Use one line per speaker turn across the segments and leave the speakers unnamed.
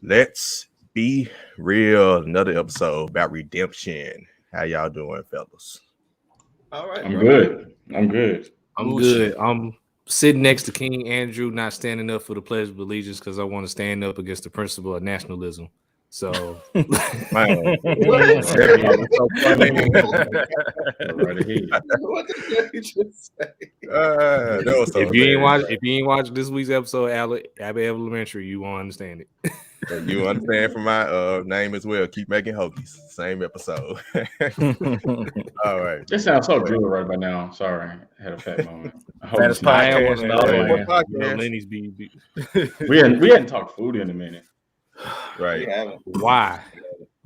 Let's be real. Another episode about redemption. How y'all doing, fellas?
All right,
I'm
bro.
good. I'm good.
I'm good. I'm sitting next to King Andrew, not standing up for the Pledge of Allegiance because I want to stand up against the principle of nationalism. So,
Man,
What?
that's so funny.
Right ahead.
What the hell you just say?
That was so
if you
hilarious.
ain't watched this week's episode, Abbott Elementary, you won't understand it.
And you understand from my name as well. Keep making hoagies. Same episode. All right.
It sounds so good right by now. Sorry, I had a fat moment. I hope
Fattest
it's not.
I am one
podcast
of
in the
those.
land.
You know, Lenny's be
We hadn't talked food in a minute.
Right.
We haven't.
why?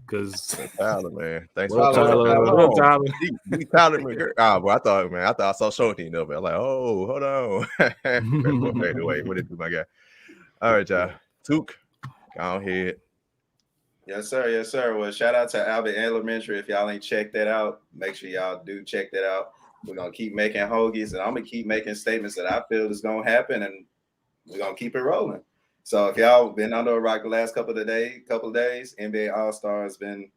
Because
Tyler, man. Thanks
what
for
up,
coming.
Tyler? What up, Tyler?
You Tyler McGirt. Bro, I thought I saw Shorty up. I'm like, oh, hold on. Anyway, what did you do, my guy? All right, y'all. Took, go ahead.
Yes, sir. Yes, sir. Well, shout out to Albert Elementary. If y'all ain't checked that out, make sure y'all do check that out. We're gonna keep making hoagies, and I'm gonna keep making statements that I feel is gonna happen, and we're gonna keep it rolling. So if y'all been under a rock the last couple of days, NBA All-Stars been,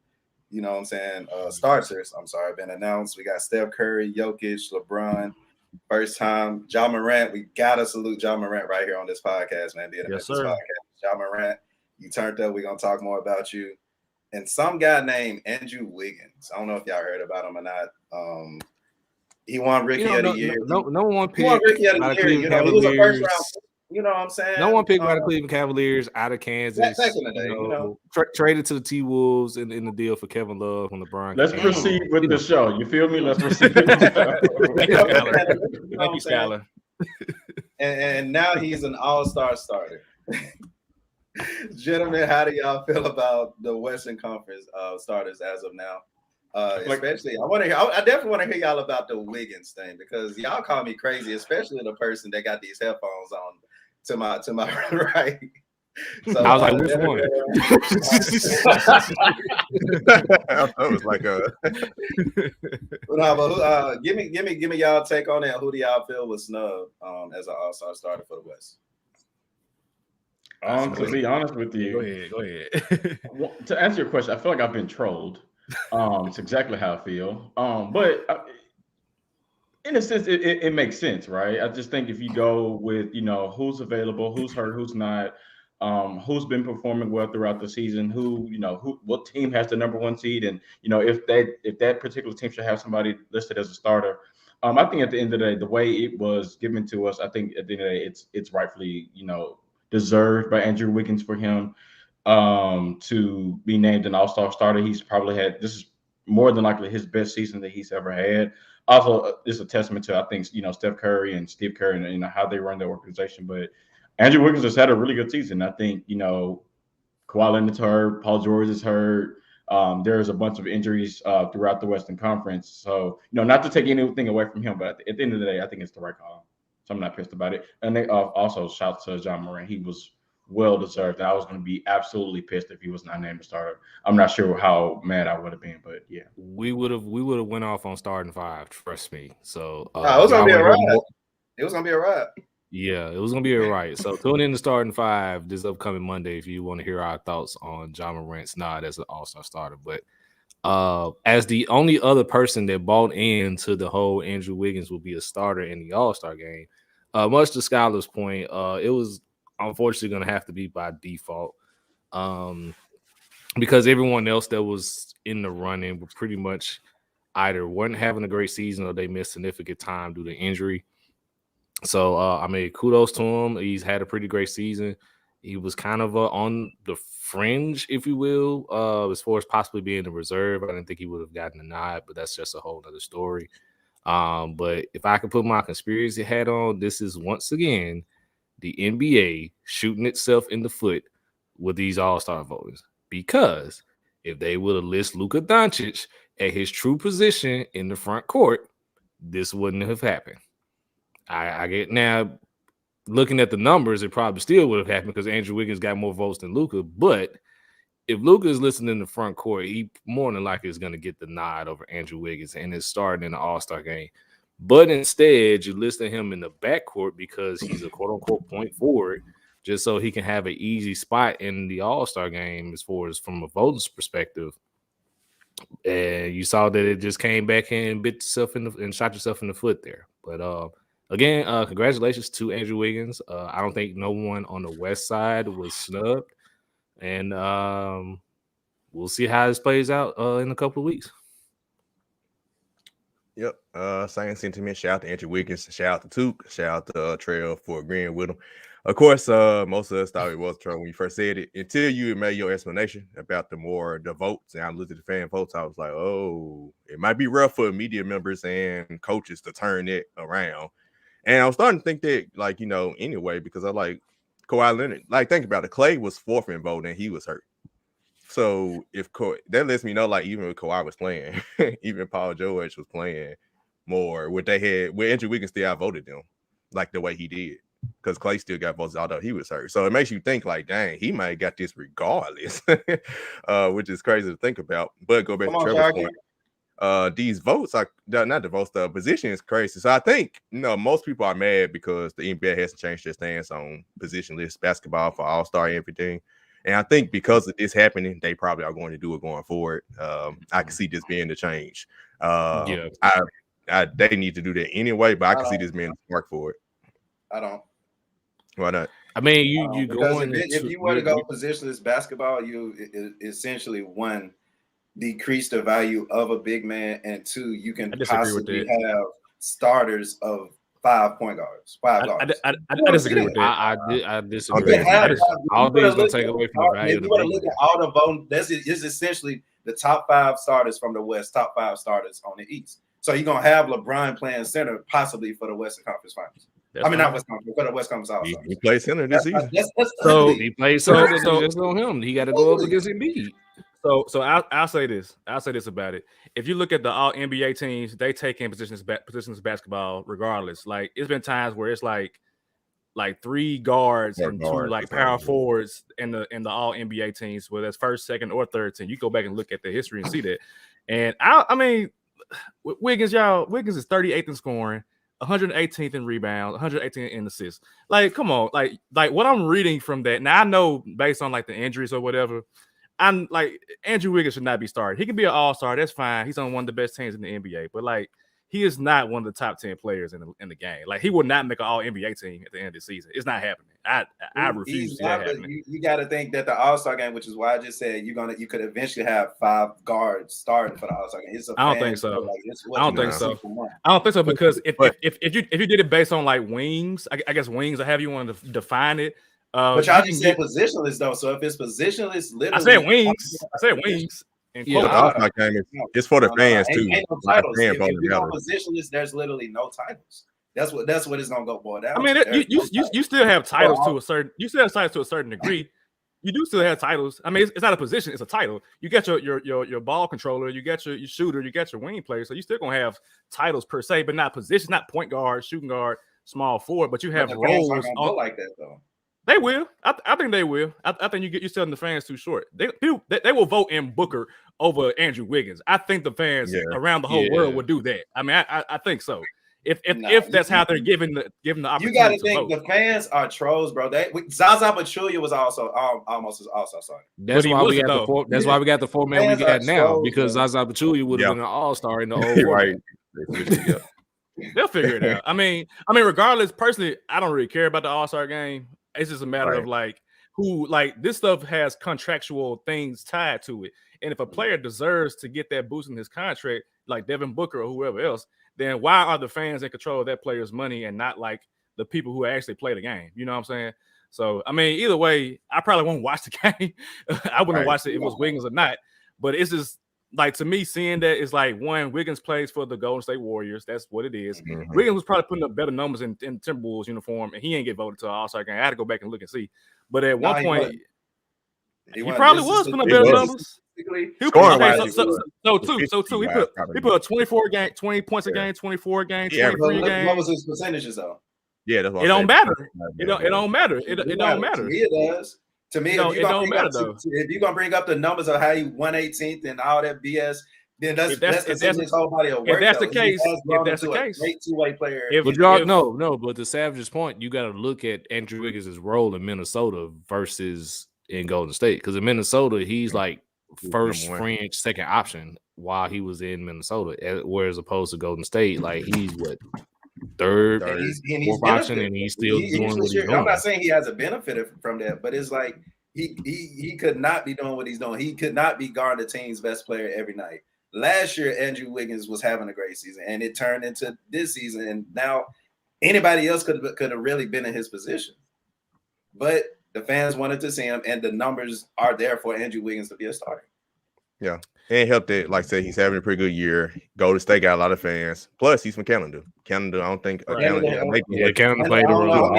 you know what I'm saying, starters, been announced. We got Steph Curry, Jokic, LeBron. First time, Ja Morant. We gotta salute Ja Morant right here on this podcast, man. Being a
Yes,
Memphis
sir.
podcast. Ja Morant, you turned up. We're gonna talk more about you. And some guy named Andrew Wiggins. I don't know if y'all heard about him or not. He won Rookie of the Year.
No one
He
picked
won Rookie of
by
the
the
Year.
Cleveland
You know, he was a
Cavaliers.
first round. You know what I'm saying?
No one picked by the Cleveland Cavaliers out of Kansas.
Back in the day, you know.
Traded to the T-Wolves in the deal for Kevin Love when LeBron.
Let's
came.
proceed with the show. You feel me? Let's proceed with the show.
Thank you, Skylar. Thank you, Skylar.
And now he's an all-star starter. Gentlemen, how do y'all feel about the Western Conference starters as of now? Especially, I definitely want to hear y'all about the Wiggins thing because y'all call me crazy, especially the person that got these headphones on to my right. So
I was like, which one?
I was like,
give me y'all take on that. Who do y'all feel was snubbed as an all-star starter for the West?
To be honest with you,
Go ahead.
to answer your question, I feel like I've been trolled. It's exactly how I feel. But in a sense, it makes sense, right? I just think if you go with, who's available, who's hurt, who's not, who's been performing well throughout the season, what team has the number one seed, and if that particular team should have somebody listed as a starter. I think at the end of the day, the way it was given to us, I think at the end of the day, it's rightfully, deserved by Andrew Wiggins for him to be named an all-star starter. He's probably this is more than likely his best season that he's ever had. Also, it's a testament to, I think, Steph Curry and Steve Kerr and how they run their organization. But Andrew Wiggins has had a really good season. I think, Kawhi Leonard's hurt, Paul George is hurt. There's a bunch of injuries throughout the Western Conference. So, not to take anything away from him, but at the end of the day, I think it's the right call. So I'm not pissed about it. And they also shout to Ja Morant. He was well deserved. And I was going to be absolutely pissed if he was not named a starter. I'm not sure how mad I would have been, but yeah.
We would have went off on starting five. Trust me. So
it was gonna be a ride. It was gonna be a ride.
Yeah, it was gonna be a ride. So tune in to starting five this upcoming Monday if you want to hear our thoughts on Ja Morant's nod as an all-star starter. But as the only other person that bought into the whole Andrew Wiggins will be a starter in the all-star game, much to Skylar's point, it was unfortunately going to have to be by default because everyone else that was in the running were pretty much either weren't having a great season or they missed significant time due to injury. So, kudos to him. He's had a pretty great season. He was kind of on the fringe, if you will, as far as possibly being the reserve. I didn't think he would have gotten a nod, but that's just a whole other story. But if I could put my conspiracy hat on, this is once again the NBA shooting itself in the foot with these all-star votings. Because if they would have listed Luka Doncic at his true position in the front court, this wouldn't have happened. I get now looking at the numbers, it probably still would have happened because Andrew Wiggins got more votes than Luka. But if Luka is listed in the front court, he more than likely is going to get the nod over Andrew Wiggins and is starting in the All-Star game. But instead, you listed him in the backcourt because he's a quote-unquote point forward. just so he can have an easy spot in the All-Star game as far as from a voting's perspective. And you saw that it just came back and bit yourself and shot yourself in the foot there. But again, congratulations to Andrew Wiggins. I don't think no one on the West side was snubbed, and we'll see how this plays out in a couple of weeks.
Yep. Same sentiment. Shout out to Andrew Wiggins. Shout out to Took. Shout out to Trail for agreeing with him. Of course, most of us thought it was trouble when you first said it until you made your explanation about the votes. And I looked at the fan votes. I was like, oh, it might be rough for media members and coaches to turn it around. And I was starting to think that, like, anyway, because I like Kawhi Leonard. Like, think about it. Clay was fourth in vote and he was hurt. So that lets me know, like, even when Kawhi was playing, even Paul George was playing more, where Andrew Wiggins still outvoted them, like the way he did, because Clay still got votes, although he was hurt. So it makes you think, like, dang, he might have got this regardless, which is crazy to think about. But go back to Trevor's point. These votes are not the votes, the position is crazy. So I think most people are mad because the NBA hasn't changed their stance on positionless basketball for All-Star and everything. And I think because of this happening, they probably are going to do it going forward. I can see this being the change. They need to do that anyway, but I can see this being the spark for it.
I don't.
Why not?
I mean, you
because if you were to go positionless basketball, you essentially one, decrease the value of a big man, and two, you can possibly have starters of 5 point guards, 5 guards.
I disagree with that. I disagree. All these don't take away from the value of the
big man. All the voting, this is essentially the top 5 starters from the West, top 5 starters on the East. So you're gonna have LeBron playing center possibly for the Western Conference Finals. Not West Conference, for the West Conference All-Stars.
He plays center this season.
So he plays center. So just on him. He got to go up against Embiid.
So I'll say this. I'll say this about it. If you look at the all NBA teams, they take in positions basketball regardless. Like, it's been times where it's like 3 guards and 2 like power forwards in the all NBA teams, whether it's first, second, or third team. You go back and look at the history and see that. And I mean, Wiggins is 38th in scoring, 118th in rebounds, 118th in assists. Like, come on, like what I'm reading from that. Now I know based on like the injuries or whatever, I'm like, Andrew Wiggins should not be started. He can be an all-star. That's fine. He's on one of the best teams in the NBA. But like, he is not one of the top 10 players in the game. Like, he will not make an all-NBA team at the end of the season. It's not happening. I refuse to see that happening.
You got to think that the All-Star game, which is why I just said you could eventually have 5 guards starting for the All-Star game.
I don't think so. I don't think so. I don't think so because if you did it based on like wings, I guess wings, I have you want to define it.
But y'all just said positionless though. So if it's positionless, literally,
I said wings.
Yeah, the All-Star game it's for the fans too.
Ain't no titles. If you go positionless, there's literally no titles. That's what it's gonna go boil down.
I mean, you still have titles to a certain. You still have titles to a certain degree. You do still have titles. I mean, it's not a position; it's a title. You get your ball controller, you get your shooter, you get your wing player. So you still gonna have titles per se, but not positions, not point guard, shooting guard, small forward. But you have roles
on like that though.
They will. I think they will. I think you're selling the fans too short. They will vote in Booker over Andrew Wiggins. I think the fans around the whole world would do that. I mean, I think so. If that's how they're giving the opportunity.
You got to think the fans are trolls, bro. Zaza Pachulia was also almost as all-star.
That's why we got the 4. That's why we got the 4 man we got now, trolls, because Zaza Pachulia would have been an all-star in the old
right.
They'll figure it out. I mean, regardless, personally, I don't really care about the all-star game. It's just a matter of like who, like, this stuff has contractual things tied to it. And if a player deserves to get that boost in his contract, like Devin Booker or whoever else, then why are the fans in control of that player's money and not like the people who actually play the game? You know what I'm saying? So, I mean, either way, I probably won't watch the game. I wouldn't watch it if it was Wiggins or not. But it's just, like, to me, seeing that is like, one, Wiggins plays for the Golden State Warriors. That's what it is. Mm-hmm. Wiggins was probably putting up better numbers in Timberwolves uniform, and he ain't get voted to the All-Star game. I had to go back and look and see. But at one point, he probably was putting up better numbers. He put a 24 game, 20 points a game, 24 game, 23 game.
What was his percentages though?
Yeah, that's what
it don't matter. It don't matter. It don't matter.
To me, it does. To me, if you're gonna bring up the numbers of how he 118th and all that BS, then
If
let's consider his whole body of work.
If that's the
though.
case,
He has grown
if that's the
into a
case,
great two-way player.
if-
But to Savage's point, you got to look at Andrew Wiggins' role in Minnesota versus in Golden State. Because in Minnesota, he's like first
number one.
fringe, second option while he was in Minnesota. Whereas opposed to Golden State, like he's what third,
And he's
fourth option, and he's still doing what he's doing.
I'm not saying he hasn't benefited from that, but it's like he could not be doing what he's doing. He could not be guarding the team's best player every night. Last year, Andrew Wiggins was having a great season, and it turned into this season. And now anybody else could have really been in his position. But the fans wanted to see him, and the numbers are there for Andrew Wiggins to be a starter.
Yeah. And helped it, like I said, he's having a pretty good year. Golden State got a lot of fans. Plus, he's from Canada. Canada, I don't think.
Canada played
And
the role.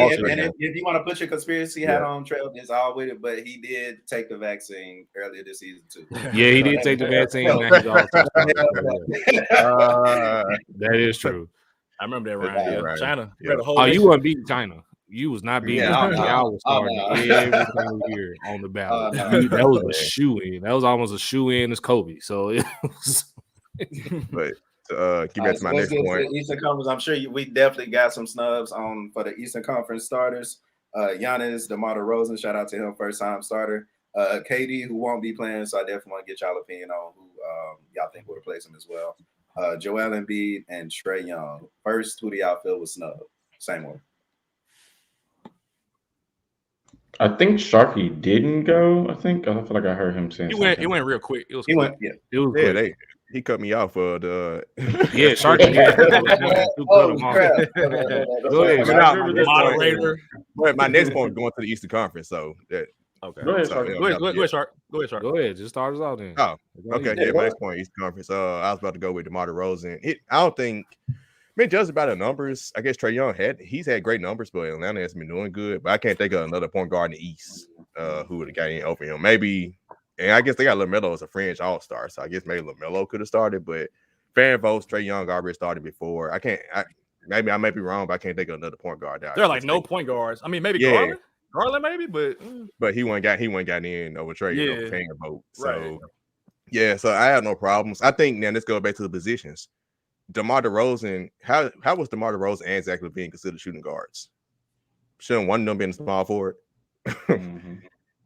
if you want to put your conspiracy hat on, Trail, it's all with it. But he did take the vaccine earlier this season too.
Yeah, he did take the vaccine. That is true.
I remember that, Ryan. Yeah.
Right.
China.
Yeah.
Oh, you weren't beating China. You was not beating China.
no.
Y'all was starting every single year on the ballot. That was a shoe-in. That was almost a shoe-in as Kobe. So it was.
But get back to my next point.
Eastern Conference, I'm sure we definitely got some snubs on for the Eastern Conference starters. Giannis, DeMar DeRozan, shout out to him, first time starter. KD, who won't be playing, so I definitely want to get y'all opinion on who y'all think will replace him as well. Joel Embiid and Trae Young. First, who do y'all feel was snub? Same one.
I think Sharky didn't go. I feel like I heard him saying
It went real quick. It was
He
quick.
went, yeah.
It was quick.
He cut me off for the
Yeah, Sharky.
Oh, crap.
Go ahead.
Moderator.
But my next point going to the Eastern Conference. So that
Okay.
Go ahead,
so,
Sharky.
Go ahead, Shark. Go ahead, Shark.
Go ahead. Just start us out then.
Oh,
Go
okay.
ahead.
Yeah, my next point, Eastern Conference. I was about to go with DeMar DeRozan. I don't think. I mean, just about the numbers. I guess Trae Young he's had great numbers, but Atlanta has been doing good. But I can't think of another point guard in the East who would have got in over him. Maybe, and I guess they got LaMelo as a fringe all-star, so I guess maybe LaMelo could have started. But fan votes, Trae Young already started before. Maybe I may be wrong, but I can't think of another point guard.
There are like no point guards. I mean, maybe
Yeah.
Garland maybe, but
he wasn't got in over Trae.
Yeah.
Fan vote. So
Right.
yeah, so I have no problems. I think now let's go back to the positions. DeMar DeRozan, how was DeMar DeRozan and Zach LaVine considered shooting guards? Shouldn't one of them been small forward?
Mm-hmm.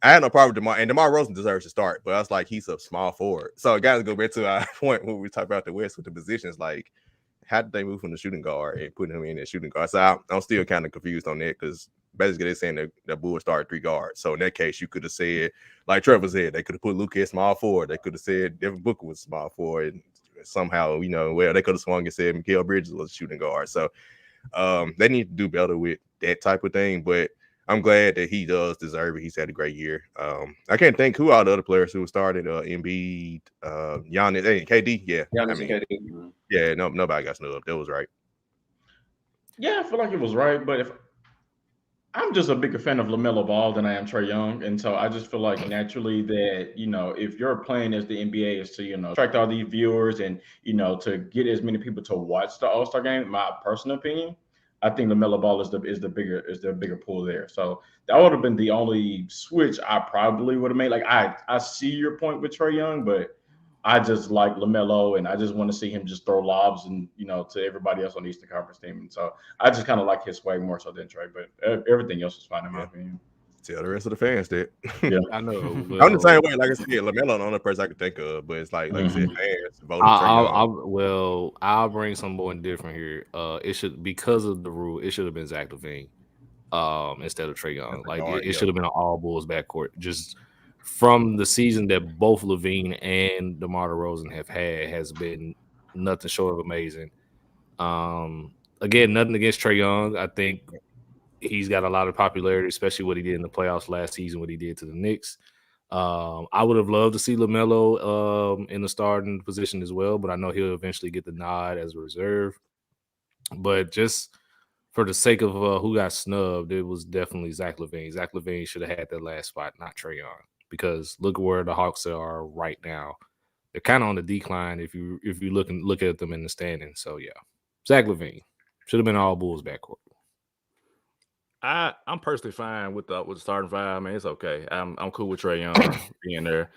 I had no problem with DeMar, and DeMar DeRozan deserves to start, but I was like, he's a small forward. So I got to go back to our point when we talk about the West with the positions. Like, how did they move from the shooting guard and put him in at shooting guard? So I'm still kind of confused on that because basically they're saying that the Bulls started 3 guards. So in that case, you could have said, like Trevor said, they could have put Luke at small forward. They could have said Devin Booker was small forward. And somehow, they could have swung and said Mikal Bridges was a shooting guard. So they need to do better with that type of thing. But I'm glad that he does deserve it. He's had a great year. I can't think who are the other players who started. Embiid, Giannis, and KD. Yeah,
KD.
Yeah, nobody got snubbed. That was right.
Yeah, I feel like it was right, but if I'm just a bigger fan of LaMelo Ball than I am Trae Young, and so I just feel like naturally that if you're playing as the NBA is to attract all these viewers and to get as many people to watch the All-Star game. In my personal opinion, I think LaMelo Ball is the bigger pool there. So that would have been the only switch I probably would have made. Like I see your point with Trae Young, but I just like LaMelo, and I just want to see him just throw lobs and to everybody else on the Eastern Conference team. And so I just kind of like his way more so than Trae, but everything else is fine in my opinion.
Tell the rest of the fans that.
Yeah,
I know.
I'm the same way. Like I said, LaMelo the only person I could think of, but it's like you said, fans voted
I'll bring someone different here. It should, because of the rule, it should have been Zach LaVine instead of Trae Young. Like it should have been an all Bulls backcourt. Just from the season that both LaVine and DeMar DeRozan have had has been nothing short of amazing. Again, nothing against Trae Young. I think he's got a lot of popularity, especially what he did in the playoffs last season, what he did to the Knicks. I would have loved to see LaMelo in the starting position as well, but I know he'll eventually get the nod as a reserve. But just for the sake of who got snubbed, it was definitely Zach LaVine. Zach LaVine should have had that last spot, not Trae Young, because look where the Hawks are right now. They're kind of on the decline if you look at them in the standings. So yeah, Zach LaVine should have been all Bulls backcourt.
I'm personally fine with the starting 5. Man, it's okay. I'm cool with Trae Young being there.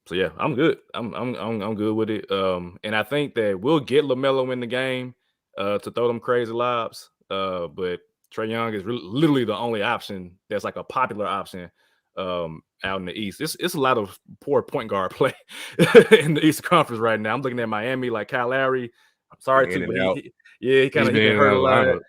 So yeah, I'm good. I'm good with it. And I think that we'll get LaMelo in the game to throw them crazy lobs. But Trae Young is literally the only option that's like a popular option out in the East. It's a lot of poor point guard play in the East Conference right now. I'm looking at Miami, like Kyle Lowry. I'm sorry too, but he kind of hurt a lot.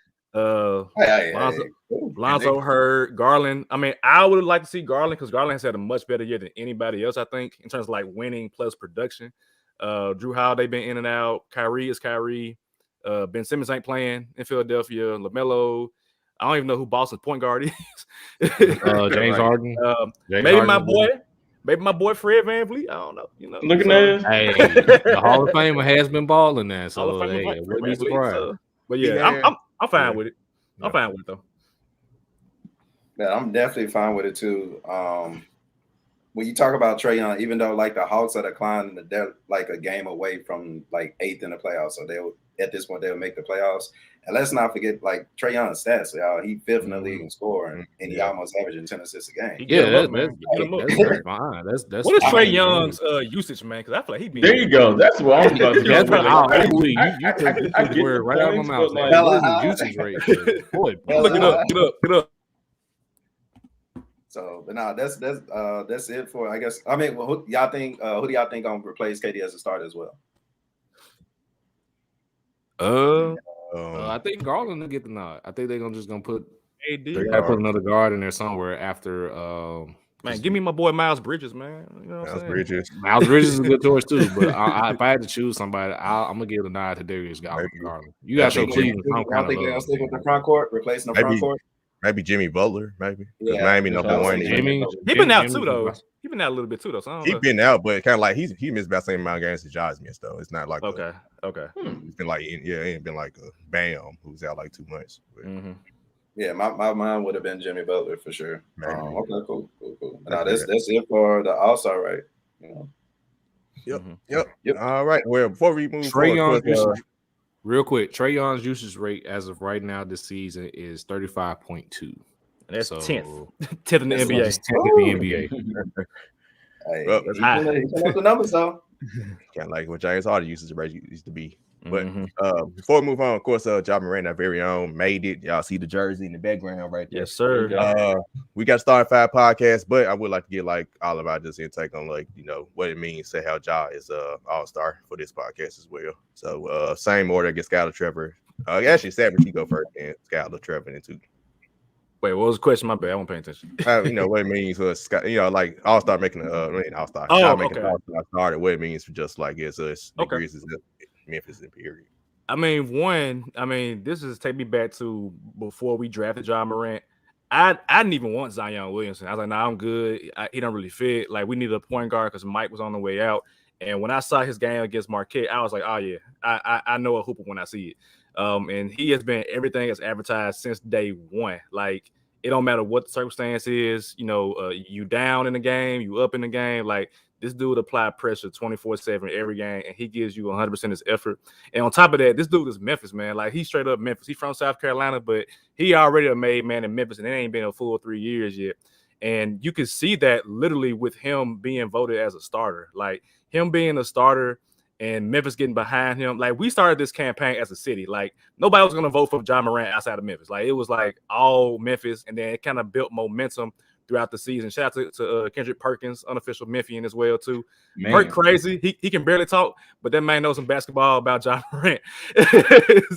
Lonzo hurt. Garland. I mean, I would like to see Garland because Garland has had a much better year than anybody else, I think, in terms of like winning plus production. Drew Holiday been in and out. Kyrie is Kyrie. Ben Simmons ain't playing in Philadelphia. LaMelo. I don't even know who Boston's point guard is.
James Harden.
Maybe my boy Fred VanVleet. I don't know.
Looking at
hey, the Hall of Famer has been balling there, so
hey,
wouldn't be surprised.
But yeah, I'm fine with it. I'm fine with it though.
Yeah, I'm definitely fine with it too. When you talk about Trae Young, even though like the Hawks are declining, they're like a game away from like 8th in the playoffs, so they'll at this point they'll make the playoffs. And let's not forget like Trae Young's stats. He 5th in the league in scoring, and he almost averaging 10 assists a game.
That's fine. That's
what is Trae Young's usage, man? Because I feel like he be
there. You go. That's what I'm about to go.
I get word right out of my mouth. What is the usage rate? Boy,
look it up. Get up.
So, but no, that's it for. I guess. I mean, who do y'all think gonna replace KD as a starter as well?
I think Garland will get the nod. I think they're just gonna put. They gotta put another guard in there somewhere after.
Man, give me my boy Miles Bridges, man. You know what I'm saying?
Miles Bridges is a good choice too, but if I had to choose somebody, I'm gonna give the nod to Darius Garland. You got to Cleveland.
I think they're gonna stick with the front court, replacing the front court.
Maybe Jimmy Butler, maybe.
Yeah,
Miami number one.
He been out too, though. He been out a little bit too, though. So
he been out, but kind of like he missed about the same amount of games as Josh missed, though. It's not like
okay.
It's been like it ain't been like a Bam who's out like 2 months.
Yeah, my mind would have been Jimmy Butler for sure. Okay, cool. Now that's it for the All-Star, right?
Yep. All right. Well, before we move forward,
real quick, Trae Young's usage rate as of right now this season is 35.2.
That's 10th. 10th in the NBA.
10th in the NBA.
Well, that's high. The numbers though.
Kind of like what James Harden usage rate used to be. But before we move on, of course, Ja Morant, our very own, made it. Y'all see the jersey in the background right there.
Yes, sir.
We got Starting Five podcast, but I would like to get like all of our just intake on like what it means to how Ja is all-star for this podcast as well. So same order, get Skylar, Trevor. Actually, Savage, you go first, and Skylar, Trevor, and two.
Wait, what was the question? My bad, I wasn't paying attention.
What it means for like all-star making all-star. Making all-star started. What it means for just like it's us Grizzlies, Memphis, and period.
I mean, this is take me back to before we drafted Ja Morant. I didn't even want Zion Williamson. I was like, nah, I'm good. He don't really fit. Like, we needed a point guard because Mike was on the way out. And when I saw his game against Marquette, I was like, oh yeah, I know a hooper when I see it. And he has been everything that's advertised since day one. Like, it don't matter what the circumstance is, you down in the game, you up in the game. Like, this dude apply pressure 24/7 every game, and he gives you 100% his effort. And on top of that, this dude is Memphis, man. Like, he's straight up Memphis. He's from South Carolina, but he already a made man in Memphis, and it ain't been a full 3 years yet. And you can see that literally with him being voted as a starter. Like, him being a starter and Memphis getting behind him. Like, we started this campaign as a city. Like, nobody was going to vote for Ja Morant outside of Memphis. Like, it was like all Memphis, and then it kind of built momentum throughout the season. Shout out to Kendrick Perkins, unofficial Memphian as well, too. Perk crazy. He can barely talk, but that man knows some basketball about Ja Morant.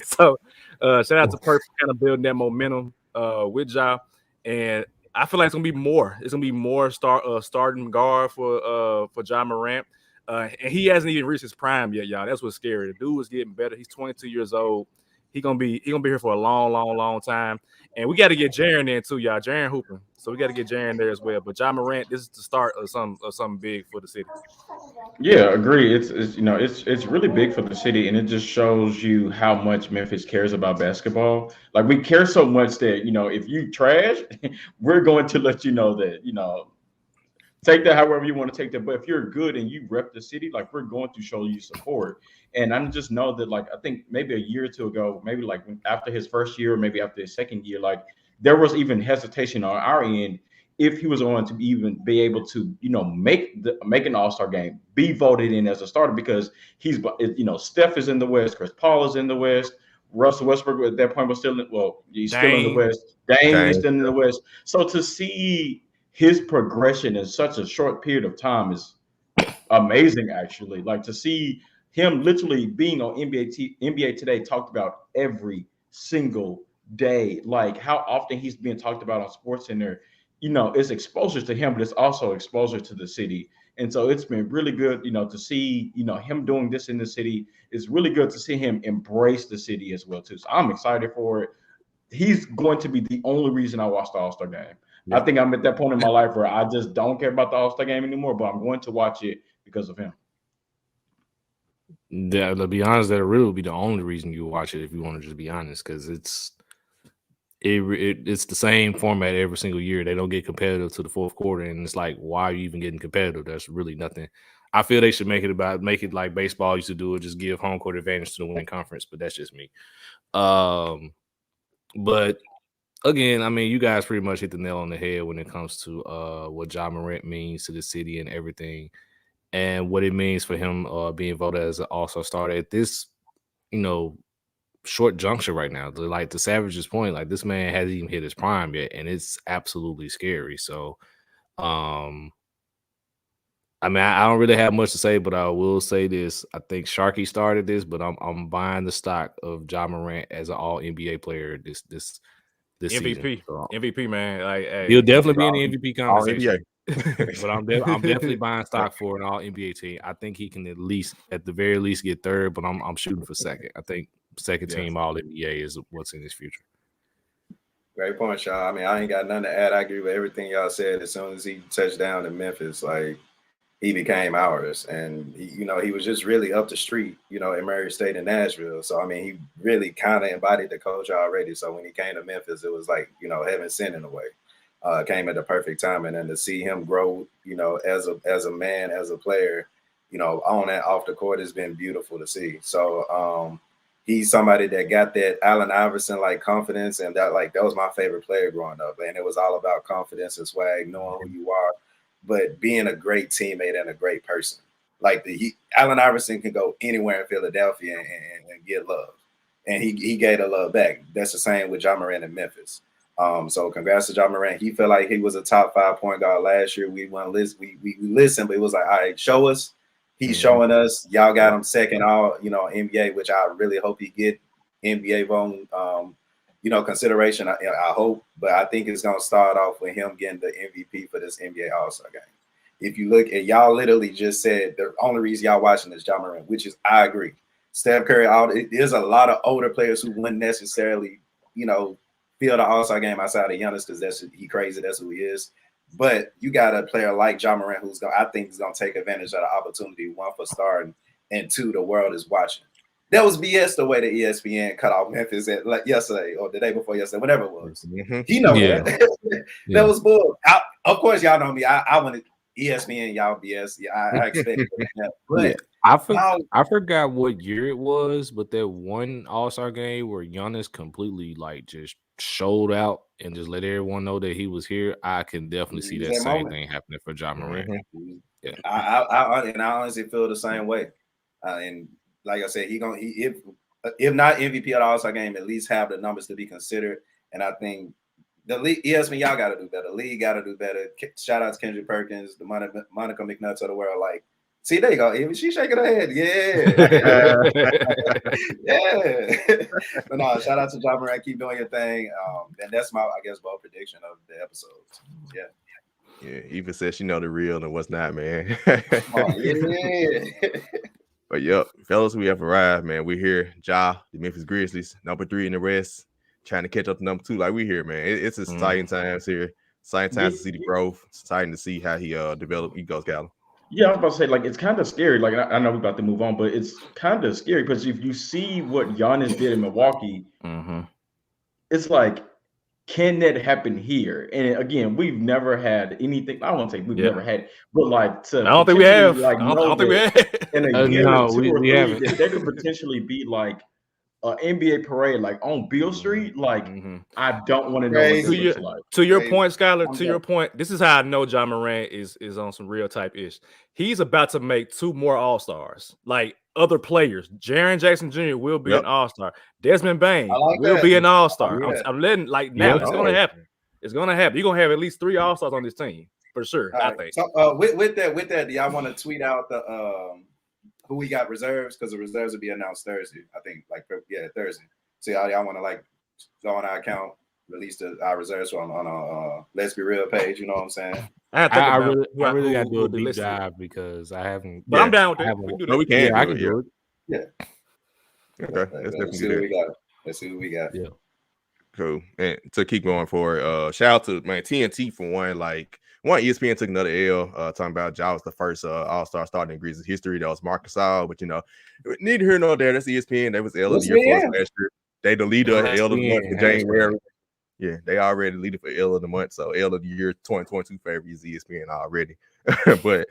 So, shout out to Perk for kind of building that momentum with Ja. And I feel like it's gonna be more. It's gonna be more starting guard for Ja Morant. And he hasn't even reached his prime yet, y'all. That's what's scary. The dude is getting better. He's 22 years old. He gonna be here for a long time. And we got to get Jaren in too, y'all. Jaren hooping. So we got to get Jaren there as well. But Ja Morant, this is the start of something big for the city.
Yeah, agree. It's really big for the city, and it just shows you how much Memphis cares about basketball. Like, we care so much that if you trash, we're going to let you know that take that however you want to take that. But if you're good and you rep the city, like, we're going to show you support. And I just know that, like, I think maybe a year or two ago, maybe like after his first year, or maybe after his second year, like, there was even hesitation on our end if he was going to even be able to, make an All-Star game, be voted in as a starter, because he's, Steph is in the West, Chris Paul is in the West, Russell Westbrook at that point was still he's still in the
Dame.
West, Dame is
Dame.
still in the West. So to see his progression in such a short period of time is amazing, actually. Like, to see him literally being on NBA Today talked about every single day, like how often he's being talked about on SportsCenter. It's exposure to him, but it's also exposure to the city. And so it's been really good, to see, him doing this in the city. It's really good to see him embrace the city as well too. So I'm excited for it. He's going to be the only reason I watch the All-Star game.
Yeah.
I think I'm at that point in my life where I just don't care about the All-Star game anymore, but I'm going to watch it because of him.
Yeah, to be honest, that really would be the only reason you watch it, if you want to just be honest, because it's the same format every single year. They don't get competitive to the fourth quarter, and it's like, why are you even getting competitive? There's really nothing. I feel they should make it like baseball used to do it, just give home court advantage to the winning conference, but that's just me. But again, I mean, you guys pretty much hit the nail on the head when it comes to what Ja Morant means to the city and everything, and what it means for him being voted as an all-star starter at this, short juncture right now. Like, the Savage's point, like, this man hasn't even hit his prime yet, and it's absolutely scary. So, I mean, I don't really have much to say, but I will say this. I think Sharky started this, but I'm buying the stock of Ja Morant as an all NBA player this
MVP.
season. So,
MVP, man. Like, hey,
he'll definitely be in the MVP
All
conversation.
NBA.
But I'm definitely buying stock for an all NBA team. I think he can at the very least get third, but I'm shooting for second. I think second team all NBA is what's in his future.
Great point, Sean. I mean, I ain't got nothing to add. I agree with everything y'all said. As soon as he touched down in Memphis, like, he became ours. And, he was just really up the street, in Murray State and Nashville. So, I mean, he really kind of embodied the culture already. So when he came to Memphis, it was like, heaven sent in a way. Came at the perfect time. And then to see him grow, as a man, as a player, on and off the court has been beautiful to see. So he's somebody that got that Allen Iverson-like confidence. And that was my favorite player growing up. And it was all about confidence and swag, knowing who you are, but being a great teammate and a great person. Like, Allen Iverson can go anywhere in Philadelphia and get love. And he gave the love back. That's the same with Ja Morant in Memphis. So congrats to Ja Morant. He felt like he was a top 5 point guard last year. We listened, but it was like, all right, show us. He's showing us. Y'all got him second all, NBA, which I really hope he get NBA voting, consideration. I hope, but I think it's gonna start off with him getting the MVP for this NBA All-Star game. If you look at, y'all literally just said the only reason y'all watching is Ja Morant, which is, I agree. Steph Curry, there's a lot of older players who wouldn't necessarily, feel the All-Star game outside of Giannis, because he crazy. That's who he is. But you got a player like Ja Morant I think he's gonna take advantage of the opportunity, one, for starting, and two, the world is watching. That was BS the way that ESPN cut off Memphis yesterday or the day before yesterday, whatever it was. He know that. That was bull. Of course, y'all know me. I wanted ESPN, y'all BS. Yeah, I expect that. But
I forgot what year it was, but that one All-Star game where Giannis completely just showed out and just let everyone know that he was here. I can definitely see that same thing happening for Ja Morant.
Yeah. I honestly feel the same way. And like I said, if not MVP of the All-Star game, at least have the numbers to be considered. And I think the league, ESPN, y'all got to do better. The league got to do better. Shout out to Kendrick Perkins, the Monica McNuts of the world. Like, see, there you go. She's shaking her head. Yeah. Yeah. But no, shout out to Ja Morant. Keep doing your thing. And that's my, bold prediction of the episodes. Yeah.
Yeah, even says she know the real and what's not, man.
Yeah.
But yep, fellas, we have arrived, man. We're here. Ja, the Memphis Grizzlies, number 3 in the West, trying to catch up to number 2. Like, we here, man. It's exciting times here. Exciting times to see the growth. It's exciting to see how he developed. He goes, Gallon.
Yeah, I was about to say, it's kind of scary. Like, I know we're about to move on, but it's kind of scary because if you see what Giannis did in Milwaukee, it's like, can that happen here? And again, we've never had anything. I don't want to say we've never had, but
I don't think we have. I don't think we have.
In a year or two or three, they could potentially be NBA parade like on Beale Street, like I don't want to know what this
Crazy.
looks like.
To your
Crazy.
point, Skylar,
I'm
to your
done.
point, this is how I know John Morant is on some real type ish. He's about to make 2 more All-Stars. Like other players, Jaren Jackson Jr. will be an All-Star. Desmond Bain
I like
will
that.
be an All-Star.
I like that.
I'm letting like now.
Yep.
It's gonna happen. It's gonna happen. You're gonna have at least 3 All-Stars on this team for sure.
All
I
right.
think.
So with that, do y'all want to tweet out the who we got reserves? Because the reserves will be announced Thursday. I think Thursday. So y'all want to like go on our account, release our reserves on a Let's Be Real page. You know what I'm saying?
I really got to do a deep dive because I haven't.
But I'm down with that. We can do that.
No, we can.
Yeah, I can do it.
Yeah.
Okay,
Let's see what we got. Let's see what we got.
Yeah.
Cool. And to keep going forward, shout out to man TNT for one. Like ESPN took another L. Talking about Ja was the first All-Star starting in Grizzlies history. That was Marcus All, but neither here nor there. That's ESPN. That was L of the year for us last year. They the leader of L of the month for January. Yeah, they already leader for L of the month. So L of the year 2022 favorite is ESPN already. But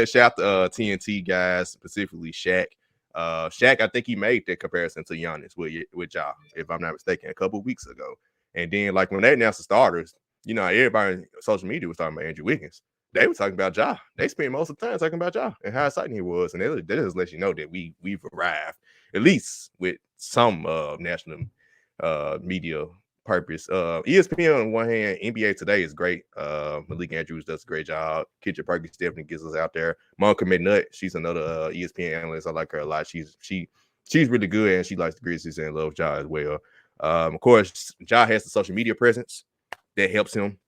shout out to TNT guys, specifically Shaq. Shaq, I think he made that comparison to Giannis with Ja, if I'm not mistaken, a couple of weeks ago. And then, like when they announced the starters, everybody on social media was talking about Andrew Wiggins. They were talking about Ja. They spent most of the time talking about Ja and how exciting he was. And that just lets you know that we've arrived, at least with some national media purpose. ESPN on one hand, NBA Today is great. Malik Andrews does a great job. Kitchen Perkins definitely gets us out there. Monica McNutt, she's another ESPN analyst. I like her a lot. She's really good and she likes the Grizzlies and loves Ja as well. Of course, Ja has the social media presence that helps him.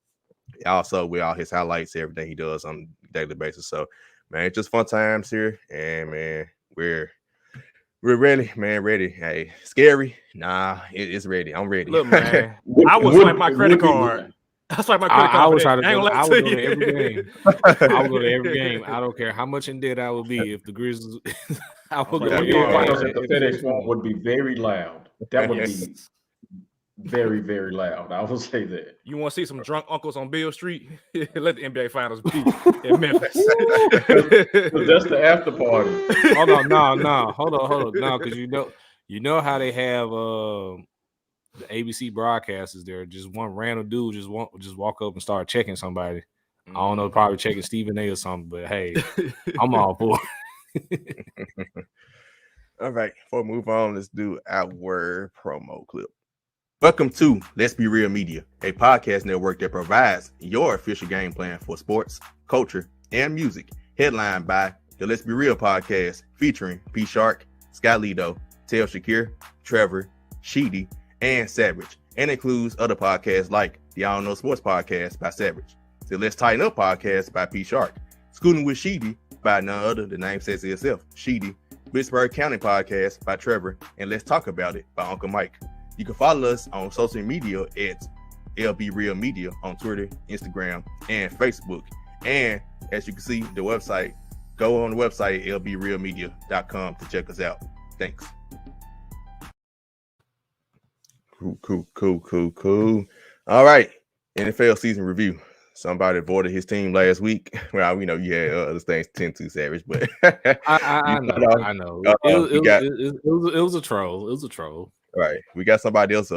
Also, with all his highlights, everything he does on a daily basis. So, man, just fun times here, and man, we're ready, man. Ready. Hey, scary? Nah, it's ready. I'm ready.
Look, man, I would swipe my credit card. I swipe my credit card.
I would try to
I
go. I would go to every game. I would go to every
game.
game. I don't care how much in debt I would be if the Grizzlies. I would go
The
to
NBA
every
finals
game.
at the FedEx Forum would be very loud. That would be very, very loud. I will say that.
You want to see some drunk uncles on Beale Street? Let the NBA finals be in Memphis.
That's the after party.
Hold on, no, hold on, no, because you know how they have the ABC broadcasters there. Just one random dude just walk up and start checking somebody. I don't know, probably checking Stephen A or something. But hey, I'm all for it.
All right, before we move on, let's do our promo clip. Welcome to Let's Be Real Media, a podcast network that provides your official game plan for sports, culture, and music. Headlined by the Let's Be Real podcast, featuring P Shark, Scott Lido, Tel Shakir, Trevor, Sheedy, and Savage, and includes other podcasts like the I Don't Know Sports podcast by Savage, the Let's Tighten Up podcast by P Shark, Scooting with Sheedy by none other, the name says it itself, Sheedy, Pittsburgh County podcast by Trevor, and Let's Talk About It by Uncle Mike. You can follow us on social media at LB Real Media on Twitter, Instagram, and Facebook. And as you can see, the website, go on the website, lbrealmedia.com to check us out. Thanks. Cool. All right. NFL season review. Somebody avoided his team last week. Well, we know you had other things 10-2 Savage, but
I know. It was a troll. It was a troll.
Right. We got somebody else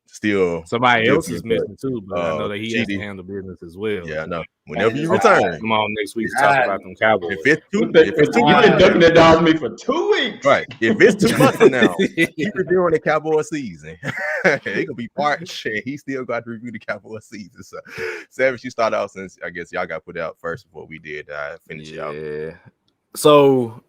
still.
Somebody else is missing too, but I know that he has
GD.
to handle business as well.
Yeah, I know. Whenever you return.
Come on next week to talk about them Cowboys.
If it's
You've been ducking that dog me for 2 weeks.
Right. If it's 2 months from now, he's reviewing the Cowboys season. It could be March, and he still got to review the Cowboys season. So, Savage, you start out since I guess y'all got put out first before we did finish out.
Yeah. So,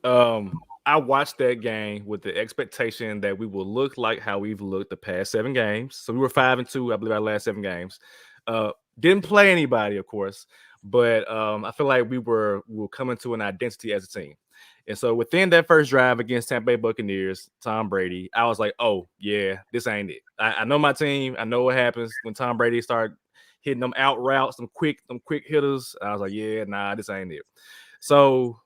I watched that game with the expectation that we will look like how we've looked the past 7 games. So we were 5-2, I believe, our last 7 games. Didn't play anybody, of course, but I feel like we were coming to an identity as a team. And so within that first drive against Tampa Bay Buccaneers, Tom Brady, I was like, oh, yeah, this ain't it. I know my team. I know what happens when Tom Brady started hitting them out routes, them quick hitters. I was like, yeah, nah, this ain't it. So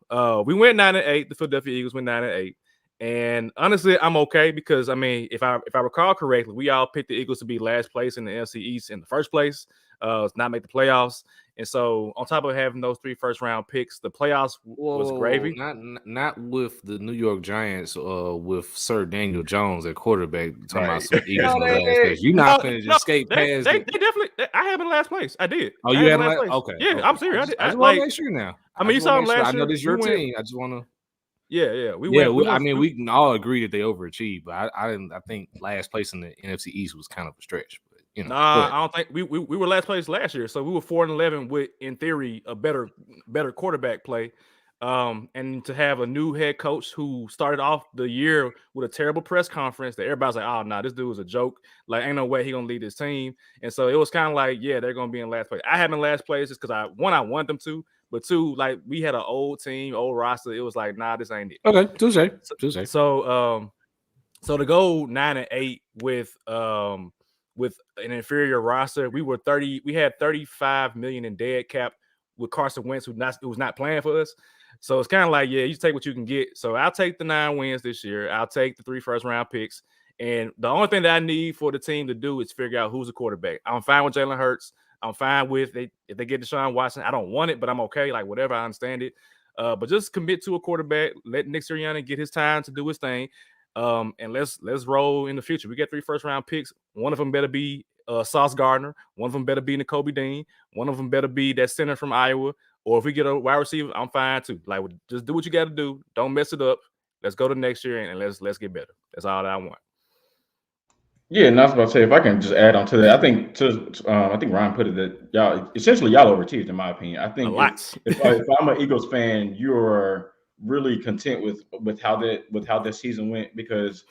we went 9-8. The Philadelphia Eagles went 9-8. And honestly, I'm okay because, I mean, if I recall correctly, we all picked the Eagles to be last place in the NFC East in the first place, not make the playoffs. And so on top of having those 3 first-round picks, the playoffs was gravy.
Not with the New York Giants, with Sir Daniel Jones at quarterback. Talking about some Eagles in the last place. You're not going to just skate past.
They definitely. I have in last place. I did.
Oh, you had in last place? Okay.
Yeah,
okay.
I'm serious.
I just want to make sure now.
I mean, you saw them last year.
I know this is your team. I just want to.
Yeah.
We can all agree that they overachieved, but I think last place in the NFC East was kind of a stretch. But
I don't think we were last place last year, so we were 4-11 with, in theory, a better quarterback play. And to have a new head coach who started off the year with a terrible press conference that everybody's like, oh, nah, this dude was a joke. Like, ain't no way he gonna lead this team. And so it was kind of like, yeah, they're gonna be in last place. I have in last place just because I want them to, but 2, like, we had an old team, old roster. It was like, nah, this ain't it.
Okay, touche.
So to go 9-8 with an inferior roster, we had $35 million in dead cap with Carson Wentz, who was not playing for us. So it's kind of like, yeah, you take what you can get. So I'll take the 9 wins this year. I'll take the 3 first-round picks. And the only thing that I need for the team to do is figure out who's a quarterback. I'm fine with Jalen Hurts. I'm fine with if they get Deshaun Watson. I don't want it, but I'm okay. Like, whatever, I understand it. But just commit to a quarterback. Let Nick Sirianni get his time to do his thing. And let's roll in the future. We got 3 first-round picks. One of them better be Sauce Gardner. One of them better be Nakobe Dean. One of them better be that center from Iowa. Or if we get a wide receiver, I'm fine too. Like, just do what you got to do. Don't mess it up. Let's go to next year and let's get better. That's all that I want.
Yeah, and I was about to say, if I can just add on to that, I think Ryan put it that y'all overachieved, in my opinion. I think if I'm an Eagles fan, you're really content with how that season went, because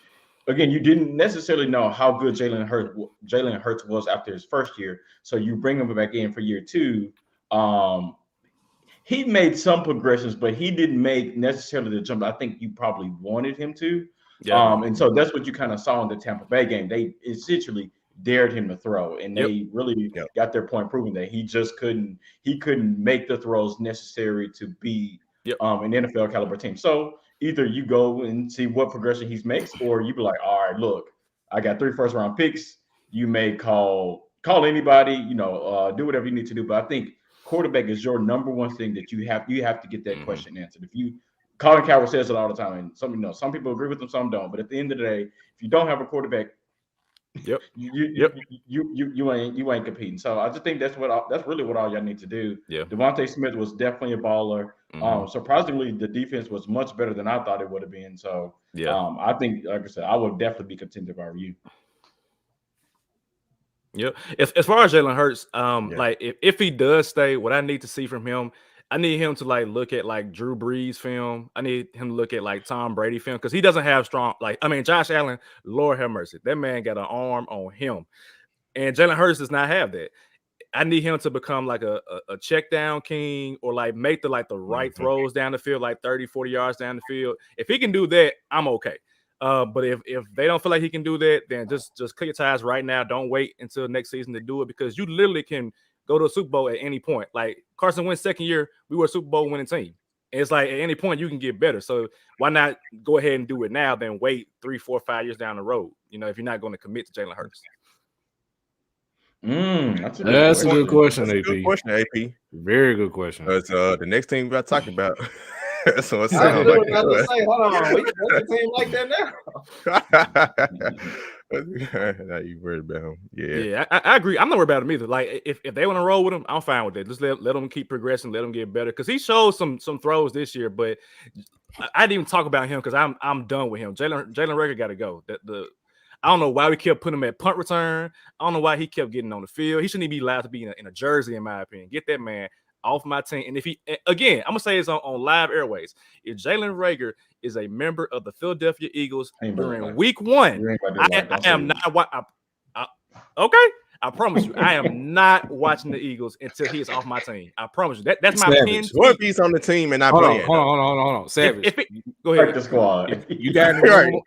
again, you didn't necessarily know how good Jalen Hurts was after his first year. So you bring him back in for year 2. He made some progressions, but he didn't make necessarily the jump I think you probably wanted him to. Yeah. And so that's what you kind of saw in the Tampa Bay game. They essentially dared him to throw, and they really got their point proving that he just couldn't make the throws necessary to be an NFL caliber team. So either you go and see what progression he makes, or you be like, all right, look, I got 3 first-round picks. You may call anybody, do whatever you need to do. But I think quarterback is your number one thing that you have to get that question answered. Colin Coward says it all the time, and some people agree with him, some don't. But at the end of the day, if you don't have a quarterback, you ain't competing. So I just think that's really what all y'all need to do.
Yeah.
Devontae Smith was definitely a baller. Surprisingly, the defense was much better than I thought it would have been. So I think, like I said, I would definitely be content if I were you.
Yeah. As far as Jalen Hurts, like if he does stay, what I need to see from him, I need him to look at Drew Brees film. I need him to look at Tom Brady film, because he doesn't have strong, Josh Allen, Lord have mercy, that man got an arm on him, and Jalen Hurts does not have that. I need him to become a check down king, or make the right throws down the field, 30, 40 yards down the field. If he can do that, I'm okay. But if they don't feel like he can do that, then just cut your ties right now. Don't wait until next season to do it, because you literally can go to a Super Bowl at any point. Like Carson Wentz's second year, we were a Super Bowl winning team. And it's at any point you can get better. So why not go ahead and do it now than wait 3, 4, 5 years down the road, if you're not going to commit to Jalen Hurts?
That's
a good question,
That's
AP.
a good question, AP.
Very good question.
Because the next team we're about to talk about. So it
I
sounds
was
like
about to say, hold on, we got a team like that now.
Now you worried about him.
Yeah, I agree. I'm not worried about him either. If they want to roll with him, I'm fine with that. Just let them keep progressing, let them get better. Because he showed some throws this year, but I didn't even talk about him because I'm done with him. Jalen Reagor got to go. I don't know why we kept putting him at punt return. I don't know why he kept getting on the field. He shouldn't even be allowed to be in a jersey, in my opinion. Get that man off my team. And if he, again, I'm gonna say it's on live airways, if Jalen Reagor is a member of the Philadelphia Eagles during week 1, I am not okay. I promise you, I am not watching the Eagles until he is off my team. I promise you. That's my pin.
What if he's on the team and not playing?
Hold on. Savage.
Go ahead. The squad.
You got any room?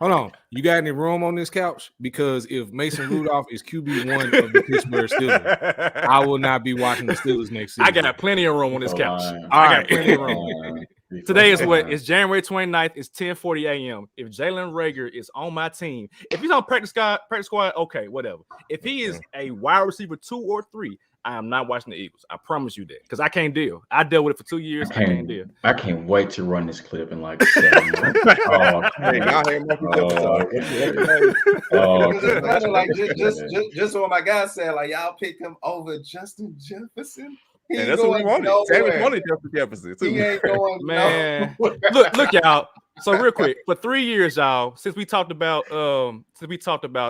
Hold on. You got any room on this couch? Because if Mason Rudolph is QB1 of the Pittsburgh Steelers, I will not be watching the Steelers next season.
I got plenty of room on this couch. I got plenty of room. Today is what? It's January 29th. It's 10:40 a.m. If Jalen Reagor is on my team, if he's on practice squad, okay, whatever. If he is a wide receiver 2 or 3, I am not watching the Eagles. I promise you that, because I can't deal. I dealt with it for 2 years. I can't deal.
I can't wait to run this clip in like 7 months.
Hey, y'all hear my
It's funny, like just what my guy said, like y'all picked him over Justin Jefferson. He
And that's what we wanted. Savage wanted Justin Jefferson too.
He ain't going
Man,
nowhere.
look, y'all. So real quick, for 3 years, y'all, since we talked about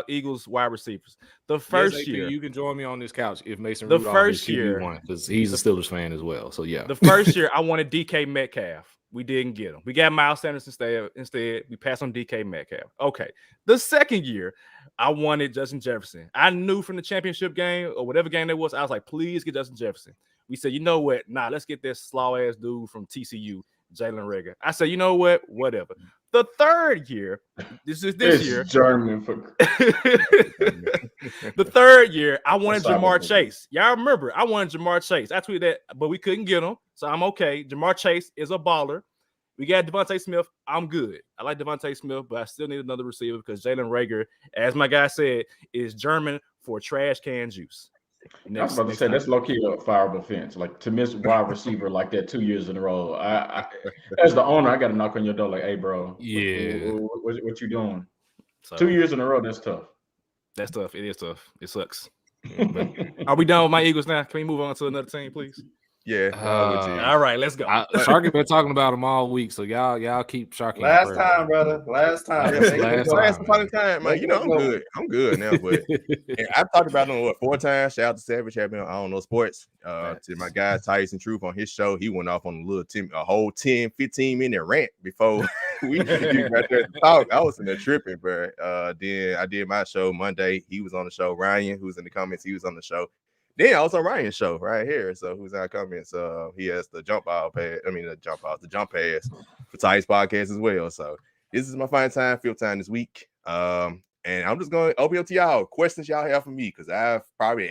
Eagles wide receivers, the first year
you can join me on this couch if Mason
the
Rudolph
first
is
year,
QB1 because he's a Steelers fan as well. So yeah,
the first year I wanted DK Metcalf. We didn't get him. We got Miles Sanders instead. We passed on DK Metcalf. Okay. The second year, I wanted Justin Jefferson. I knew from the championship game or whatever game that was, I was like, please get Justin Jefferson. We said, you know what? Nah, let's get this slaw ass dude from TCU, Jalen Reagor. I said, you know what? Whatever. The third year, this year.
German for
The third year, I wanted Jamar Chase. Y'all remember, I wanted Jamar Chase. I tweeted that, but we couldn't get him, so I'm okay. Jamar Chase is a baller. We got Devontae Smith. I'm good. I like Devontae Smith, but I still need another receiver because Jalen Reagor, as my guy said, is German for trash can juice.
I was about to say that's low key a fireable offense. Like to miss wide receiver like that 2 years in a row. I as the owner, I got to knock on your door like, hey, bro,
yeah,
what you doing?
So,
2 years in a row, that's tough.
That's tough. It is tough. It sucks. But are we done with my Eagles now? Can we move on to another team, please?
Yeah.
All right, let's go.
Sharky been talking about them all week, so y'all keep Sharky.
Last time, brother. Last time.
Last time, man. You know, I'm good. I'm good now. But I've talked about them 4 times. Shout out to Savage, having I don't know sports. To my guy Tyson Truth on his show, he went off on a whole 10-15 minute rant before we got there to talk. I was in there tripping, but then I did my show Monday. He was on the show. Ryan, who's in the comments, he was on the show. Then I was on Ryan's show right here. So who's in our comments? He has the jump pass for Ty's podcast as well. So this is my final time, 5th time this week. And I'm just going to open up to y'all questions y'all have for me because I'll probably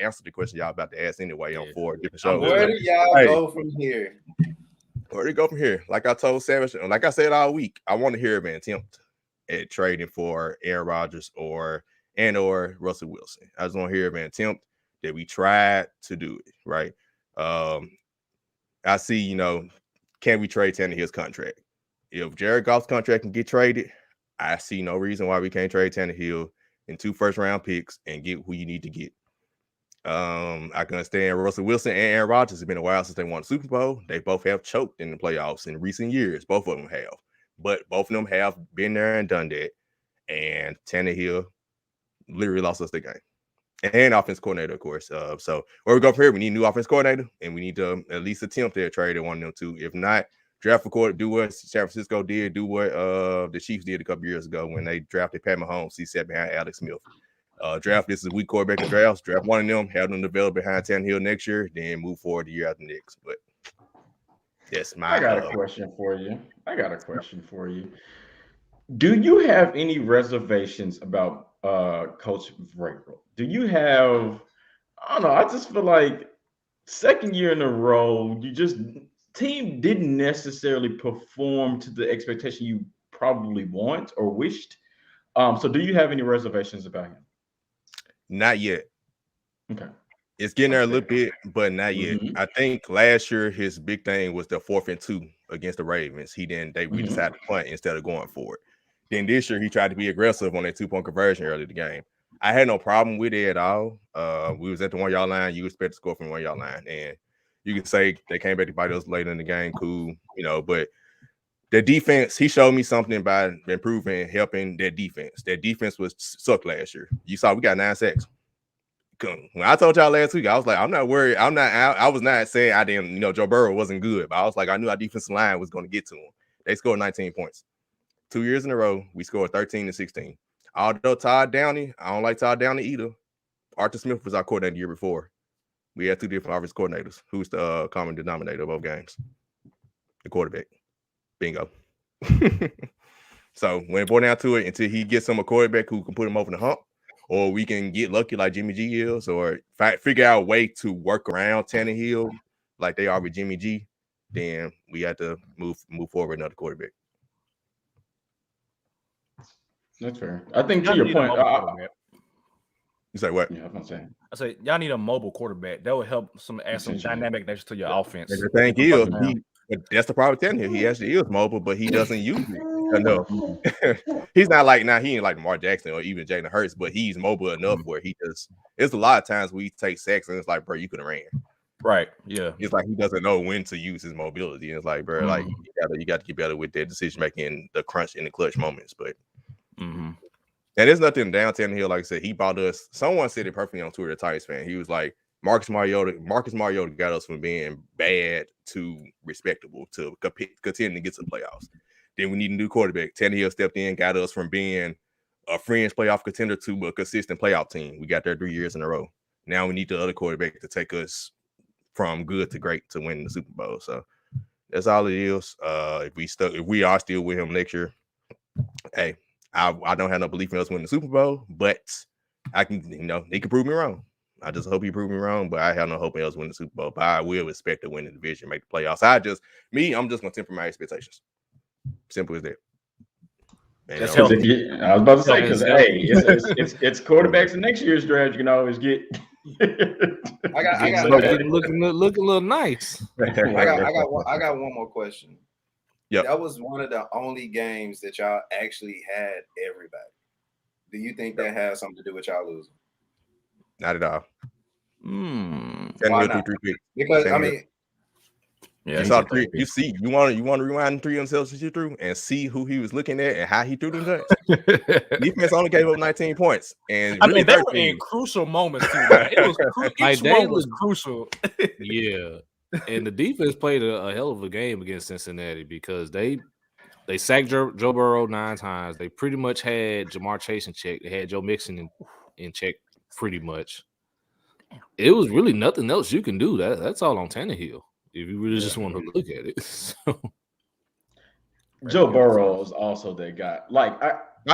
answer the question y'all about to ask anyway on 4 different shows.
Where do y'all go from here?
Where do you go from here? Like I told Savage, like I said all week, I want to hear of an attempt at trading for Aaron Rodgers or Russell Wilson. I just want to hear of an attempt that we tried to do it, right? I see, can we trade Tannehill's contract? If Jared Goff's contract can get traded, I see no reason why we can't trade Tannehill in 2 first-round picks and get who you need to get. I can understand Russell Wilson and Aaron Rodgers. It's been a while since they won the Super Bowl. They both have choked in the playoffs in recent years. Both of them have. But both of them have been there and done that. And Tannehill literally lost us the game. And offense coordinator, of course. So where we go from here, we need a new offense coordinator, and we need to at least attempt to trade at one of them two. If not, draft a quarterback, do what San Francisco did, do what the Chiefs did a couple years ago when they drafted Pat Mahomes. He sat behind Alex Smith. This is a weak quarterback in drafts. Draft one of them, have them develop behind Tannehill next year, then move forward the year after next. But that's my.
I got a question for you. Do you have any reservations about Coach Vrabel? Do you have? I don't know. I just feel like 2nd year in a row, team didn't necessarily perform to the expectation you probably want or wished. So do you have any reservations about him?
Not yet.
Okay.
It's getting there a little bit, but not yet. I think last year his big thing was the 4th and 2 against the Ravens. We decided to punt instead of going for it. Then this year he tried to be aggressive on that 2-point conversion early in the game. I had no problem with it at all. We was at the 1-yard line. You expect to score from 1-yard line, and you can say they came back to bite us later in the game. Cool, but the defense, he showed me something by improving, helping that defense. That defense was sucked last year. You saw we got 9 sacks. When I told y'all last week, I was like, I'm not worried. I was not saying I didn't, Joe Burrow wasn't good, but I was like, I knew our defensive line was going to get to him. They scored 19 points. 2 years in a row, we scored 13 and 16. Although Todd Downey, I don't like Todd Downey either. Arthur Smith was our coordinator the year before. We had 2 different offensive coordinators. Who's the common denominator of both games? The quarterback. Bingo. So when it boils down to it, until he gets a quarterback who can put him over the hump, or we can get lucky like Jimmy G is, or figure out a way to work around Tannehill like they are with Jimmy G, then we have to move forward with another quarterback.
That's fair. I think to your point,
You say what?
Yeah, I'm saying.
I say y'all need a mobile quarterback. That would help add some
Essentially.
dynamic nature to your offense.
And the thing is, but that's the problem with Tannehill. He actually is mobile, but he doesn't use it enough. He's not like he ain't like Lamar Jackson or even Jalen Hurts, but he's mobile enough where he just. It's a lot of times we take sacks and it's like, bro, you could have ran.
Right. Yeah.
It's like he doesn't know when to use his mobility. It's like, bro, like you got to get better with that decision making, the crunch and the clutch moments. But and there's nothing down Tannehill. Like I said, he bought us. Someone said it perfectly on Twitter. The Titans fan. He was like, Marcus Mariota got us from being bad to respectable to continue to get to the playoffs. Then we need a new quarterback. Tannehill stepped in, got us from being a fringe playoff contender to a consistent playoff team. We got there 3 years in a row. Now we need the other quarterback to take us from good to great to win the Super Bowl. So that's all it is. If we are still with him next year, hey, I don't have no belief in us winning the Super Bowl, but I can, he can prove me wrong. I just hope he prove me wrong, but I have no hope in us winning the Super Bowl. But I will expect to win the division, make the playoffs. I'm just gonna temper my expectations. Simple as that.
That's healthy.
I was about to say, because it's quarterbacks in next year's draft. You can always get.
I got looking a little nice.
I got one more question.
Yeah,
that was one of the only games that y'all actually had everybody. Do you think that has something to do with y'all losing?
Not at all.
Why not? Because I mean,
yeah, you want to rewind 3 interceptions you threw and see who he was looking at and how he threw them guns. Defense only gave up 19 points, and really
they were in crucial moments too. Like, it was each one was crucial.
Yeah, and the defense played a hell of a game against Cincinnati because they sacked Joe Burrow 9 times. They pretty much had Jamar Chase in check. They had Joe Mixon in check pretty much. It was really nothing else you can do. That's all on Tannehill. If you really just want to look at it. So.
Joe Burrow is also that guy. Like,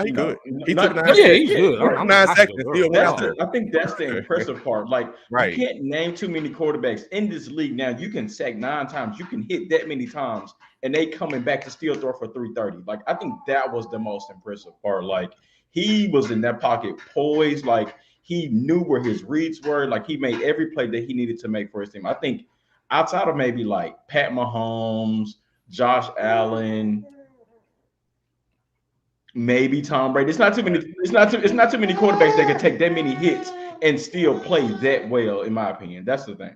he good. He
took
9
he's
good. 9 seconds.
I think that's the impressive part. Like, you can't name too many quarterbacks in this league now. You can sack 9 times. You can hit that many times, and they coming back to still throw for 330. Like, I think that was the most impressive part. Like, he was in that pocket poised. Like, he knew where his reads were. Like, he made every play that he needed to make for his team. I think outside of maybe like Pat Mahomes, Josh Allen, maybe Tom Brady. It's not too many. It's not too many quarterbacks that can take that many hits and still play that well, in my opinion. That's the thing.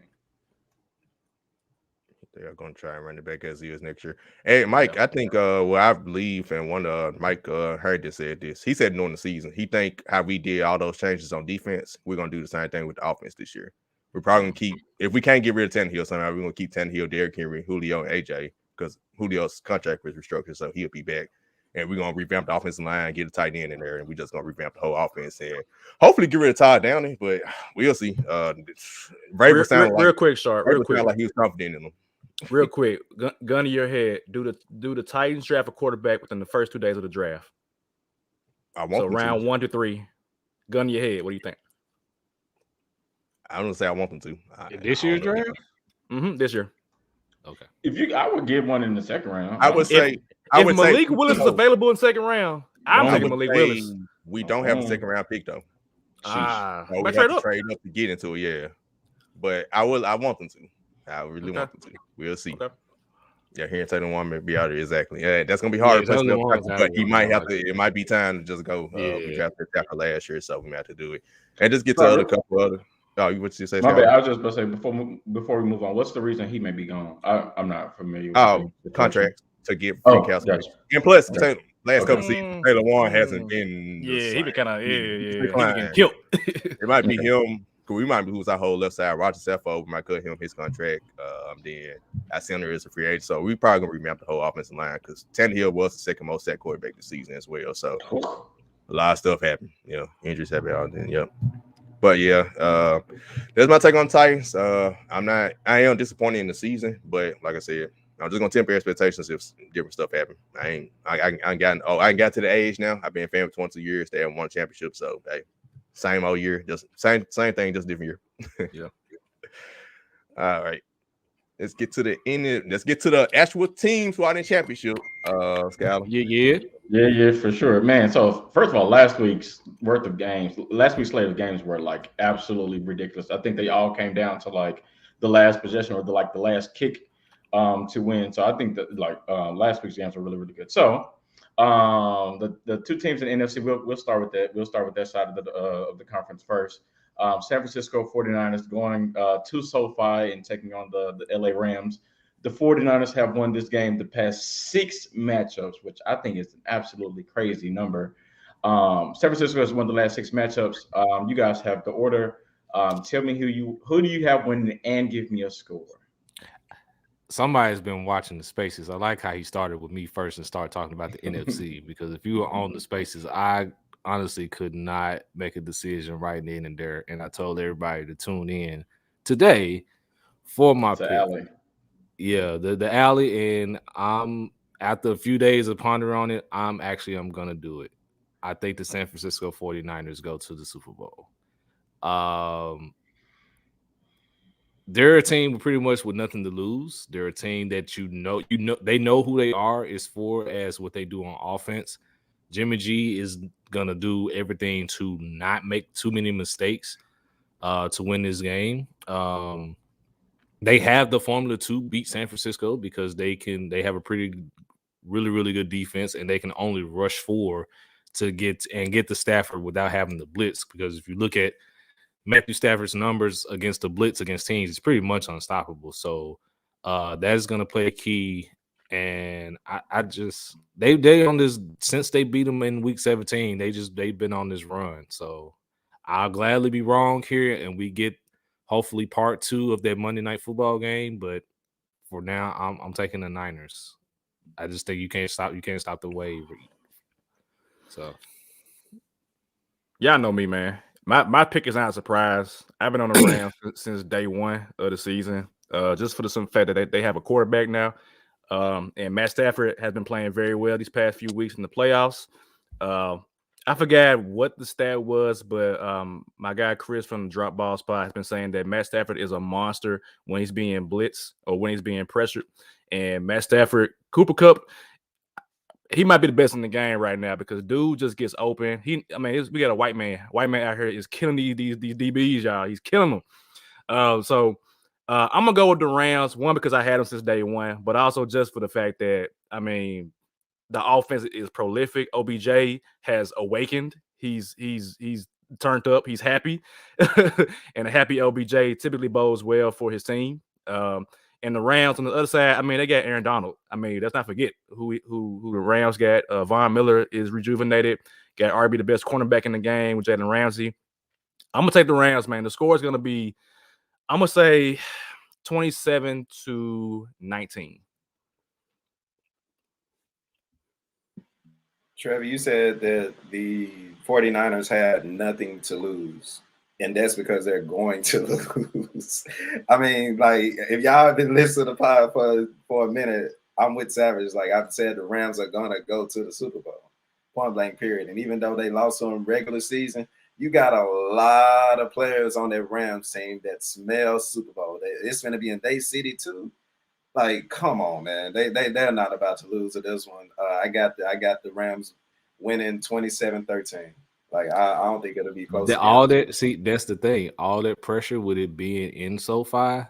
They are going to try and run it back as he is next year. Hey, Mike, I think I believe, and Mike heard this said this. He said during the season, he think how we did all those changes on defense, we're going to do the same thing with the offense this year. We're probably going to keep, if we can't get rid of Tannehill somehow, we're going to keep Tannehill, Derrick Henry, Julio, and AJ, because Julio's contract was restructured, so he'll be back. And we're going to revamp the offensive line, get a tight end in there, and we're just going to revamp the whole offense and hopefully get rid of Todd Downing, but we'll see.
Real quick, Sharp. Real quick.
Like he was confident in them.
Real quick, gun to your head. Do the Titans draft a quarterback within the first 2 days of the draft? So round 1 to 3. Gun to your head. What do you think?
I don't say I want them to.
This year's draft?
This year.
Okay.
I would give one in the second round.
I would say
if Malik Willis is available in the second round, I'm taking Malik Willis.
We don't have a second round pick though.
We
have to trade up to get into it, yeah. But I want them to. I really want them to. We'll see. Okay. Yeah, here and Tatum one may be out there exactly. Yeah, that's gonna be hard. But he might have to. It might be time to just go. We drafted after last year, so we might have to do it and just get to other couple other. Oh, what you say?
My bad. I was just about to say before we move on, what's the reason he may be gone? I'm not familiar with
the contract to get free Cowboys. And plus, last couple seasons, Taylor Warren hasn't been.
Yeah, he been kind of he been killed.
It might be him. We might lose our whole left side. Roger Saffold, we might cut him his contract. Then our center is a free agent, so we probably gonna revamp the whole offensive line because Tannehill was the second most sacked quarterback this season as well. So a lot of stuff happened. Injuries happened out then. Yep. But yeah, that's my take on Titans. I am disappointed in the season, but like I said, I'm just gonna temper expectations if different stuff happen. I ain't got to the age now. I've been a fan for 22 years. They haven't won a championship, so hey, same old year, just same thing, just different year.
Yeah.
All right. Let's get to the end. Let's get to the actual teams who are in the championship. Skyler.
Yeah.
Yeah, for sure, man. So first of all, last week's slate of games were like absolutely ridiculous. I think they all came down to like the last possession or the last kick to win. So I think that like last week's games were really really good. So the two teams in the NFC, we'll start with that. We'll start with that side of the conference first. San Francisco 49ers going to SoFi and taking on the LA Rams. The 49ers have won this game the past 6 matchups, which I think is an absolutely crazy number. San Francisco has won the last 6 matchups. You guys have the order. Tell me who do you have winning and give me a score.
Somebody's been watching the spaces. I like how he started with me first and started talking about the NFC, because if you were on the spaces, I honestly could not make a decision right then and there. And I told everybody to tune in today for my
It's an
pick.
alley.
Yeah, the alley, and I'm after a few days of pondering on it, I'm gonna do it. I think the San Francisco 49ers go to the Super Bowl. They're a team pretty much with nothing to lose. They're a team that they know who they are as far as what they do on offense. Jimmy G is gonna do everything to not make too many mistakes to win this game. They have the formula to beat San Francisco because they have a really good defense, and they can only rush 4 to get the Stafford without having to blitz. Because if you look at Matthew Stafford's numbers against the blitz against teams, it's pretty much unstoppable. So that is going to play a key. And I just they on this since they beat them in week 17. They've been on this run. So I'll gladly be wrong here, and we get hopefully part 2 of that Monday Night Football game. But for now, I'm taking the Niners. I just think you can't stop the wave. So
Y'all know me, man. My pick is not a surprise. I've been on the Rams since day one of the season. Just for the simple fact that they have a quarterback now. And Matt Stafford has been playing very well these past few weeks in the playoffs. I forgot what the stat was, but my guy Chris from the Drop Ball Spot has been saying that Matt Stafford is a monster when he's being blitzed or when he's being pressured. And Matt Stafford, Cooper Kupp, he might be the best in the game right now because dude just gets open. we got a white man out here is killing these DBs, y'all. He's killing them. So I'm gonna go with the Rams, one because I had them since day one, but also just for the fact that the offense is prolific. OBJ has awakened. He's turned up. He's happy, and a happy OBJ typically bodes well for his team. And the Rams on the other side, they got Aaron Donald. Let's not forget who the Rams got. Von Miller is rejuvenated. Got RB, the best cornerback in the game, with Jalen Ramsey. I'm gonna take the Rams, man. The score is gonna be, I'm gonna say, 27-19.
Trevor, you said that the 49ers had nothing to lose, and that's because they're going to lose. If y'all have been listening to the pod for a minute, I'm with Savage. Like I've said, the Rams are going to go to the Super Bowl, point blank period. And even though they lost on regular season, you got a lot of players on that Rams team that smell Super Bowl. It's going to be in Day City too. Like, come on, man. They're not about to lose to this one. I got the Rams winning 27-13. Like, I don't think it'll be close.
That's the thing. All that pressure with it being in SoFi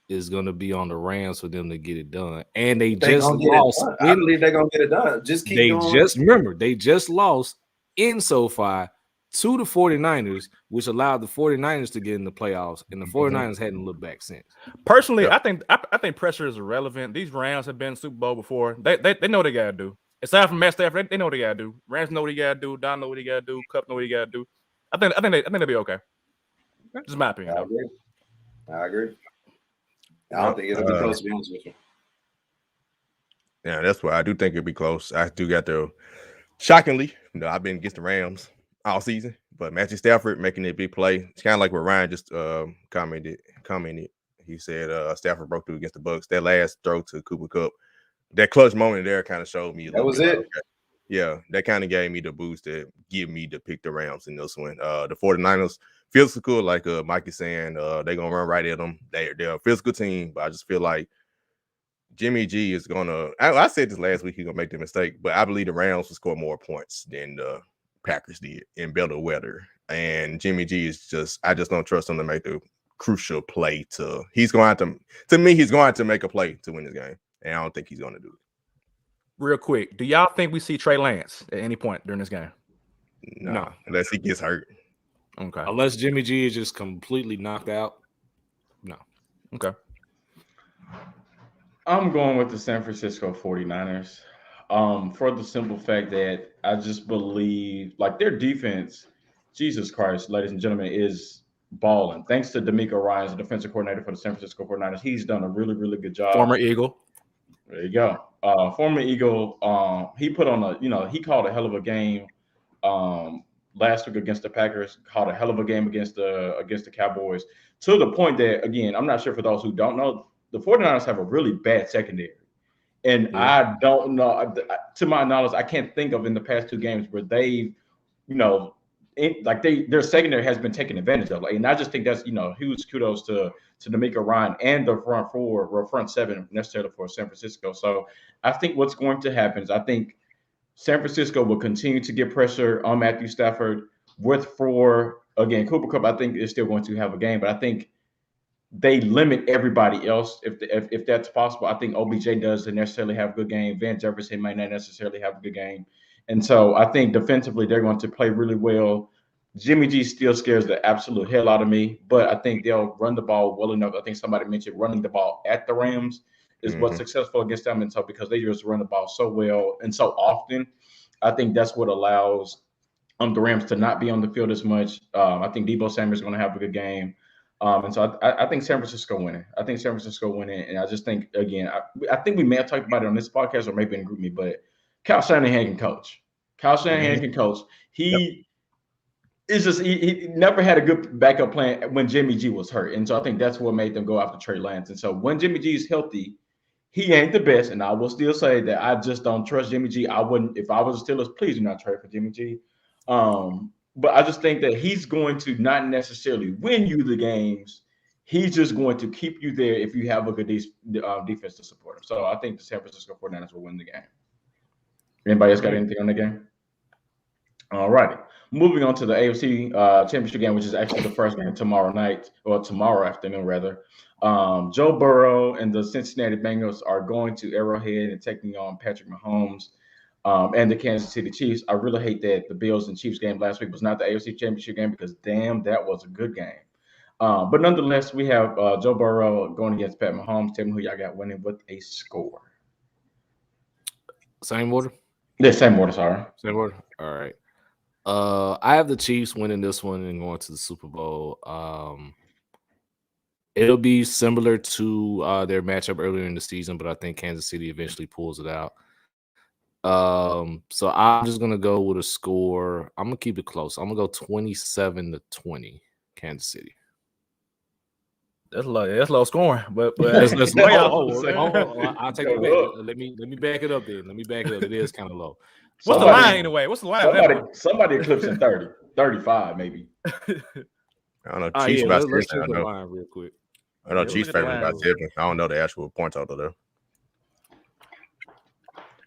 is going to be on the Rams for them to get it done. And they just lost.
I believe they're going to get it done. Just keep going.
They just lost in SoFi to the 49ers, which allowed the 49ers to get in the playoffs, and the 49ers hadn't looked back since.
Personally, I think pressure is irrelevant. These Rams have been Super Bowl before. They know what they gotta do. Aside from Matt Stafford, they know what they gotta do. Rams know what he gotta do. Don know what he gotta do. Kupp know what he gotta do. I think they'll be okay. Just my opinion.
I agree. I don't think it'll be close, to be honest with you.
Yeah, that's why I do think it'll be close. I do got the shockingly, I've been against the Rams all season, but Matthew Stafford making a big play. It's kind of like what Ryan just commented. He said Stafford broke through against the Bucs. That last throw to Cooper Kupp, that clutch moment there kind of showed me.
That was it.
Okay. Yeah, that kind of gave me the boost to give me to pick the Rams in this one. The 49ers, physical, like Mike is saying, they're going to run right at them. They're a physical team, but I just feel like Jimmy G is gonna. I said this last week. He's gonna make the mistake, but I believe the Rams will score more points than the Packers did in better weather. And Jimmy G is just. I just don't trust him to make the crucial play. He's going to. To me, he's going to make a play to win this game, and I don't think he's going to do it.
Real quick, do y'all think we see Trey Lance at any point during this game?
No, unless he gets hurt.
Okay.
Unless Jimmy G is just completely knocked out. No.
Okay.
I'm going with the San Francisco 49ers for the simple fact that I just believe like their defense, Jesus Christ, ladies and gentlemen, is balling. Thanks to D'Amico Ryans, the defensive coordinator for the San Francisco 49ers. He's done a really, really good job.
Former Eagle.
There you go. Former Eagle. He put on he called a hell of a game last week against the Packers, called a hell of a game against the Cowboys, to the point that, again, I'm not sure for those who don't know, the 49ers have a really bad secondary. And I don't know, to my knowledge, I can't think of in the past two games where they've, their secondary has been taken advantage of. And I just think that's, huge kudos to D'Amico Ryan and the front seven necessarily for San Francisco. So I think what's going to happen is I think San Francisco will continue to get pressure on Matthew Stafford again, Cooper Kupp, I think, is still going to have a game, but I think they limit everybody else if that's possible. I think OBJ doesn't necessarily have a good game. Van Jefferson might not necessarily have a good game. And so I think defensively they're going to play really well. Jimmy G still scares the absolute hell out of me, but I think they'll run the ball well enough. I think somebody mentioned running the ball at the Rams is what's successful against them. And so because they just run the ball so well and so often, I think that's what allows the Rams to not be on the field as much. I think Deebo Samuel is going to have a good game. And so I think San Francisco winning. And I just think, again, I think we may have talked about it on this podcast or maybe in Group Me, but Kyle Shanahan can coach. He never had a good backup plan when Jimmy G was hurt. And so I think that's what made them go after Trey Lance. And so when Jimmy G is healthy, he ain't the best. And I will still say that I just don't trust Jimmy G. I wouldn't, if I was a Steelers, please do not trade for Jimmy G. But I just think that he's going to not necessarily win you the games. He's just going to keep you there if you have a good defense to support him. So I think the San Francisco 49ers will win the game. Anybody else got anything on the game? All righty. Moving on to the AFC Championship game, which is actually the first game tomorrow afternoon, rather. Joe Burrow and the Cincinnati Bengals are going to Arrowhead and taking on Patrick Mahomes and the Kansas City Chiefs. I really hate that the Bills and Chiefs game last week was not the AFC Championship game because, damn, that was a good game. But nonetheless, we have Joe Burrow going against Pat Mahomes. Tell me who y'all got winning with a score.
Same order?
Yeah, same order, sorry.
Same order? All right. I have the Chiefs winning this one and going to the Super Bowl. It'll be similar to their matchup earlier in the season, but I think Kansas City eventually pulls it out. So I'm just gonna go with a score. I'm gonna keep it close. I'm gonna go 27-20, Kansas City.
That's low scoring, but
I'll take it back. Let me back it up then. It is kind of low.
What's the line anyway? What's the line?
Somebody eclipsing 30, 35 maybe.
I don't know. Chiefs about 7.
Let's check the line real quick.
I know Chiefs favoring about 7. I don't know the actual point total though.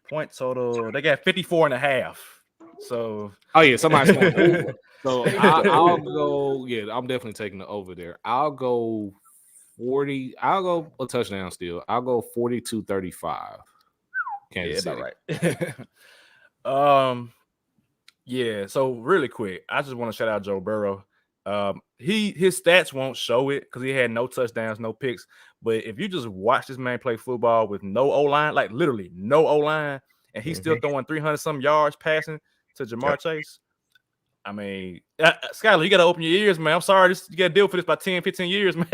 Point total, they got 54.5. So
somebody's going over. So I'll go. Yeah, I'm definitely taking the over there. I'll go 40. I'll go a touchdown still. I'll go 42-35. Kansas City.
Right. So really quick, I just want to shout out Joe Burrow. His stats won't show it because he had no touchdowns, no picks. But if you just watch this man play football with no O-line, like literally no O-line, and he's still throwing 300-some yards passing to Jamar Chase. I mean, Skyler, you got to open your ears, man. I'm sorry. You got to deal with this by 10, 15 years, man.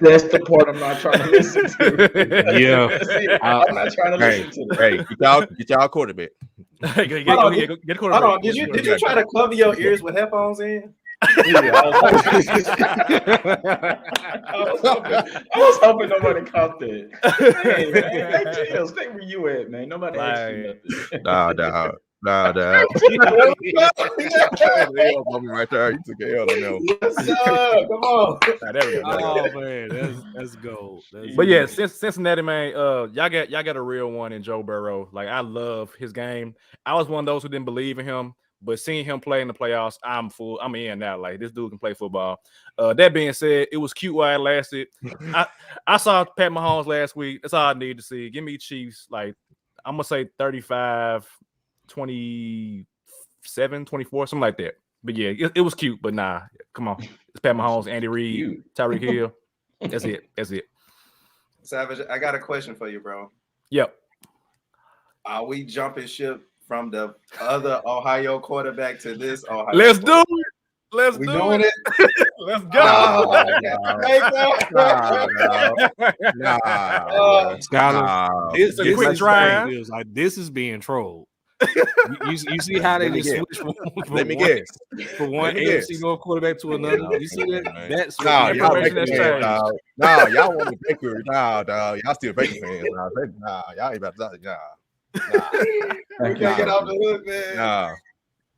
That's the part I'm not trying to listen to.
Yeah.
I'm not trying to listen to
that. Hey, get y'all quarterback.
Get a quarterback.
Hold on. Did you try to cover your ears with headphones in?
Yeah, I was hoping nobody caught that. Hey, chill. Stay where you at, man. Nobody asked you nothing.
Nah. Nah.
Let's
Right there. You took a L on that one.
Yes, sir. Come on.
Nah, there we go.
Oh man, that's gold.
But yeah, Cincinnati, man, y'all got a real one in Joe Burrow. Like, I love his game. I was one of those who didn't believe in him, but seeing him play in the playoffs, I'm in now. Like, this dude can play football. That being said, it was cute while it lasted. I saw Pat Mahomes last week. That's all I need to see. Give me Chiefs. Like, I'm gonna say 35, 27, 24, something like that. But yeah, it was cute. But nah, come on, it's Pat Mahomes, Andy Reid, Tyreek Hill. That's it.
Savage, I got a question for you, bro.
Yep.
Are we jumping ship from the other Ohio quarterback to this Ohio?
Let's do it. Let's
We
do
doing
it. Let's go.
Nah.
It's
a quick drive.
Like, this is being trolled. You see how they just switch from
Let me
one,
guess.
from one
Let me
AFC
guess.
North quarterback to another. You see that? That's
Nah,
what
y'all
information
Baker
has
fans,
changed.
dog. Nah, y'all want the Baker. Nah, dog. Y'all still Baker fans. Nah, y'all ain't about to.
We can't get off the hook, man.
Nah.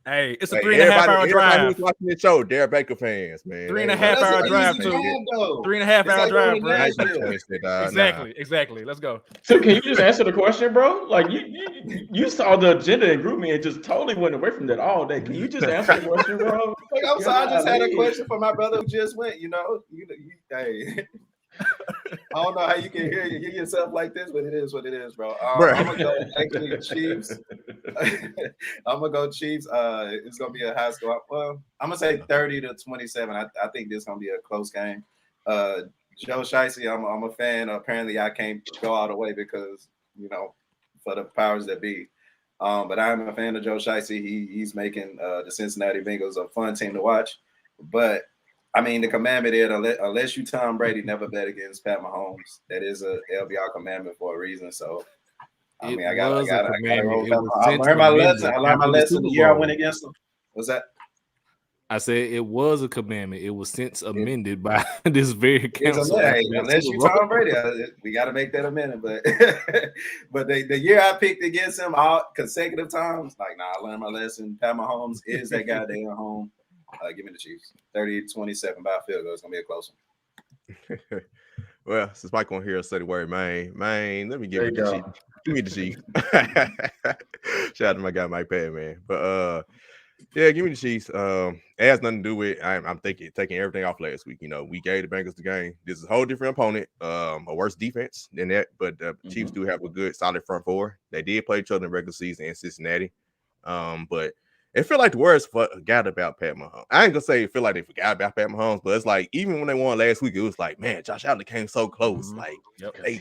Hey, it's a
Like,
3.5 hour
everybody
drive.
who's watching this show, they're Baker fans, man.
3.5
That's
hour
an
drive
easy
too.
game, though.
3.5 hour
like
drive,
going to
bro.
Nashville.
Exactly. Let's go.
So can you just answer the question, bro? Like you saw the agenda and group me and just totally went away from that all day. Can you just answer the question, bro?
Like, I'm sorry, I just had a question for my brother who just went. You hey. I don't know how you can hear yourself like this, but it is what it is, bro. I'm gonna go actually Chiefs. I'm gonna go Chiefs. It's gonna be a high score. Well, I'm gonna say 30-27. I think this is gonna be a close game. Joe Shiesty, I'm a fan. Apparently, I can't go all the way because for the powers that be. But I'm a fan of Joe Shiesty. He's making the Cincinnati Bengals a fun team to watch. But I mean, the commandment is unless you Tom Brady, never bet against Pat Mahomes. That is a LBR commandment for a reason. So, I mean, I got to roll. I learned my lesson. I learned my lesson the year I went against them. What's that?
I said it was a commandment. It was since amended by this very council.
Unless you Tom Brady, we got to make that amendment. But the year I picked against him all consecutive times, like, I learned my lesson. Pat Mahomes is that guy day at home. Give me the Chiefs. 30-27 by a field goal. It's going to be a close one.
Well, since Mike won't hear us say the word, man, let me give me the Chiefs. Give me the Chiefs. Shout out to my guy Mike Pad, man. But yeah, give me the Chiefs. It has nothing to do with I'm taking everything off last week. We gave the Bengals the game. This is a whole different opponent, a worse defense than that. But the Chiefs do have a good, solid front four. They did play each other in the regular season in Cincinnati. But it feel like the words forgot about Pat Mahomes. I ain't gonna say it feel like they forgot about Pat Mahomes, but it's like even when they won last week, it was like, man, Josh Allen came so close. Like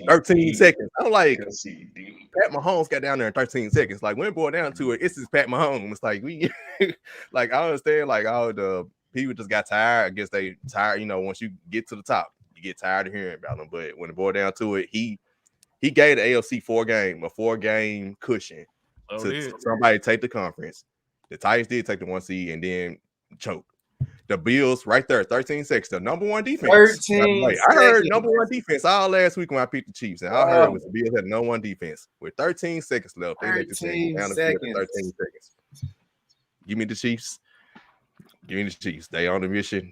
13 seconds. I'm like, Pat Mahomes got down there in 13 seconds. Like when it boiled down to it, it's just Pat Mahomes. It's like we like I understand like all the people just got tired. I guess they tired, once you get to the top, you get tired of hearing about them. But when it boiled down to it, he gave the AFC a 4-game cushion to somebody take the conference. The Titans did take the 1 seed and then choke. The Bills right there, 13 seconds. The number one defense.
13
I heard number one defense all last week when I picked the Chiefs. And I heard the Bills had number one defense. With 13 seconds left, they let this thing down the field in 13 seconds. Give me the Chiefs. Give me the Chiefs. They on the mission.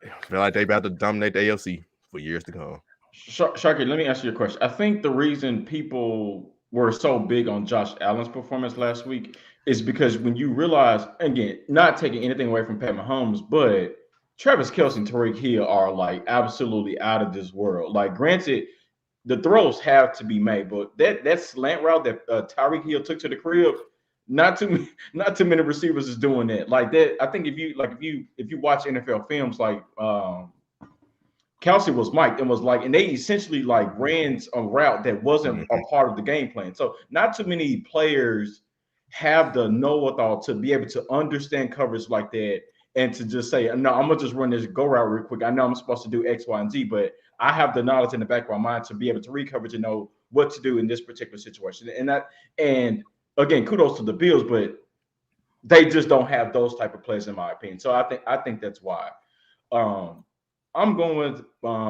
I feel like they about to dominate the AFC for years to come.
Sharky, let me ask you a question. I think the reason people were so big on Josh Allen's performance last week is because when you realize, again, not taking anything away from Pat Mahomes, but Travis Kelce and Tyreek Hill are like absolutely out of this world. Like, granted, the throws have to be made, but that slant route that Tyreek Hill took to the crib, not too many receivers is doing that. Like that, I think if you watch NFL films, like Kelce was mic'd and they essentially like ran a route that wasn't a part of the game plan. So not too many players have the know-how to be able to understand coverage like that and to just say, no, I'm gonna just run this go route real quick. I know I'm supposed to do X, Y, and Z, but I have the knowledge in the back of my mind to be able to read coverage and know what to do in this particular situation. And again, kudos to the Bills, but they just don't have those type of plays in my opinion. So I think that's why. I'm going with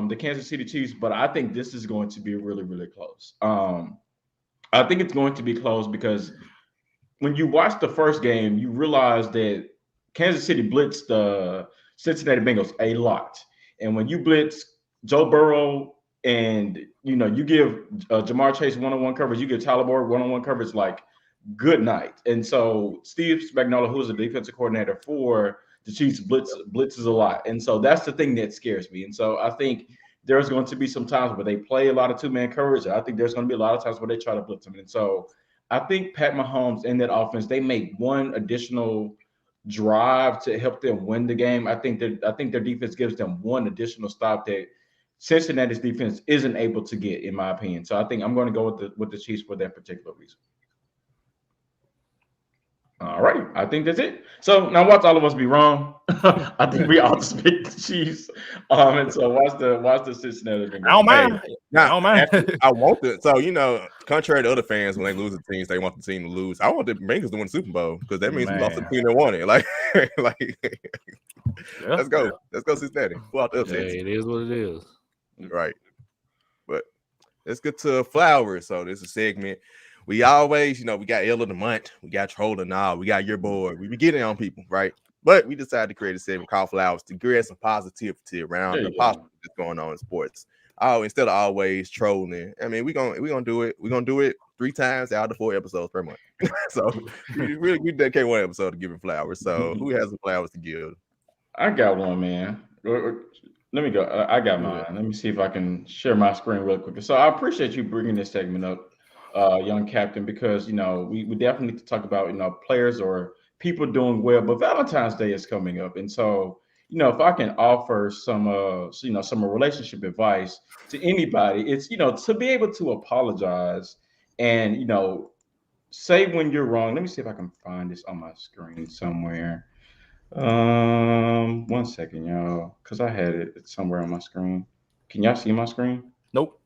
the Kansas City Chiefs, but I think this is going to be really, really close. I think it's going to be close because when you watch the first game, you realize that Kansas City blitzed the Cincinnati Bengals a lot. And when you blitz Joe Burrow and you give Jamar Chase one-on-one coverage, you give Tyler Boyd one-on-one coverage, like, good night. And so Steve Spagnuolo, who's the defensive coordinator for the Chiefs, blitzes a lot. And so that's the thing that scares me. And so I think there's going to be some times where they play a lot of two-man coverage. I think there's going to be a lot of times where they try to blitz them. And so I think Pat Mahomes and that offense, they make one additional drive to help them win the game. I think their defense gives them one additional stop that Cincinnati's defense isn't able to get, in my opinion. So I think I'm going to go with the Chiefs for that particular reason. All right, I think that's it. So now watch all of us be wrong. I think we all just picked the Chiefs. And so watch the Cincinnati Bengals.
I don't mind.
Now,
I don't mind.
I want it. So, contrary to other fans, when they lose the teams, they want the team to lose. I want the Bengals to win the Super Bowl because that means we lost the team that won it. Like, let's go. Let's go, Cincinnati. Go out the upset.
It is what it is.
Right. But let's get to flowers. So this is a segment. We always, we got L of the month, we got Troll of the we got your boy. We be getting on people, right? But we decided to create a segment called Flowers to create some positivity around the positive that's going on in sports. Instead of always trolling. I mean, we're gonna do it. We're gonna do it 3 times out of 4 episodes per month. So we dedicate 1 episode to giving flowers. So who has the flowers to give?
I got one, man. Let me go. I got mine. Let me see if I can share my screen real quick. So I appreciate you bringing this segment up, young captain, because we definitely need to talk about players or people doing well, but Valentine's Day is coming up, and so if I can offer some relationship advice to anybody, it's to be able to apologize and say when you're wrong. Let me see if I can find this on my screen somewhere. 1 second, y'all, because I had it somewhere on my screen. Can y'all see my screen?
Nope.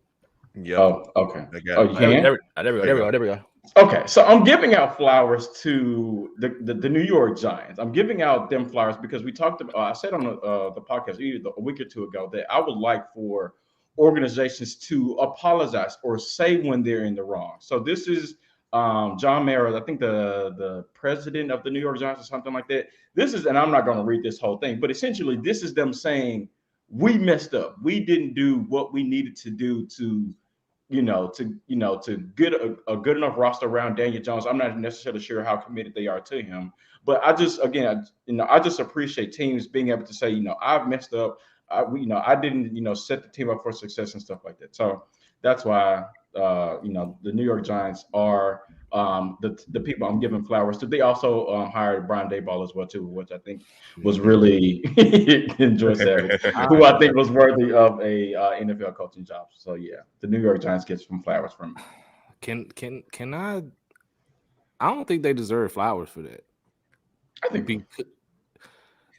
Yeah.
Oh, okay.
Oh, you can? There we go.
Okay, so I'm giving out flowers to the New York Giants. I'm giving out them flowers because we talked about. I said on the podcast either a week or 2 ago that I would like for organizations to apologize or say when they're in the wrong. So this is John Mara, I think the president of the New York Giants or something like that. This is, and I'm not going to read this whole thing, but essentially this is them saying we messed up. We didn't do what we needed to do to get a good enough roster around Daniel Jones. I'm not necessarily sure how committed they are to him, but I just appreciate teams being able to say, I've messed up. I didn't, set the team up for success and stuff like that. So that's why, the New York Giants are the people I'm giving flowers to. They also hired Brian Daboll as well too, which I think was really George Savage, who I think was worthy of a NFL coaching job. So yeah, the New York Giants gets some flowers from me.
Can I? I don't think they deserve flowers for that.
I think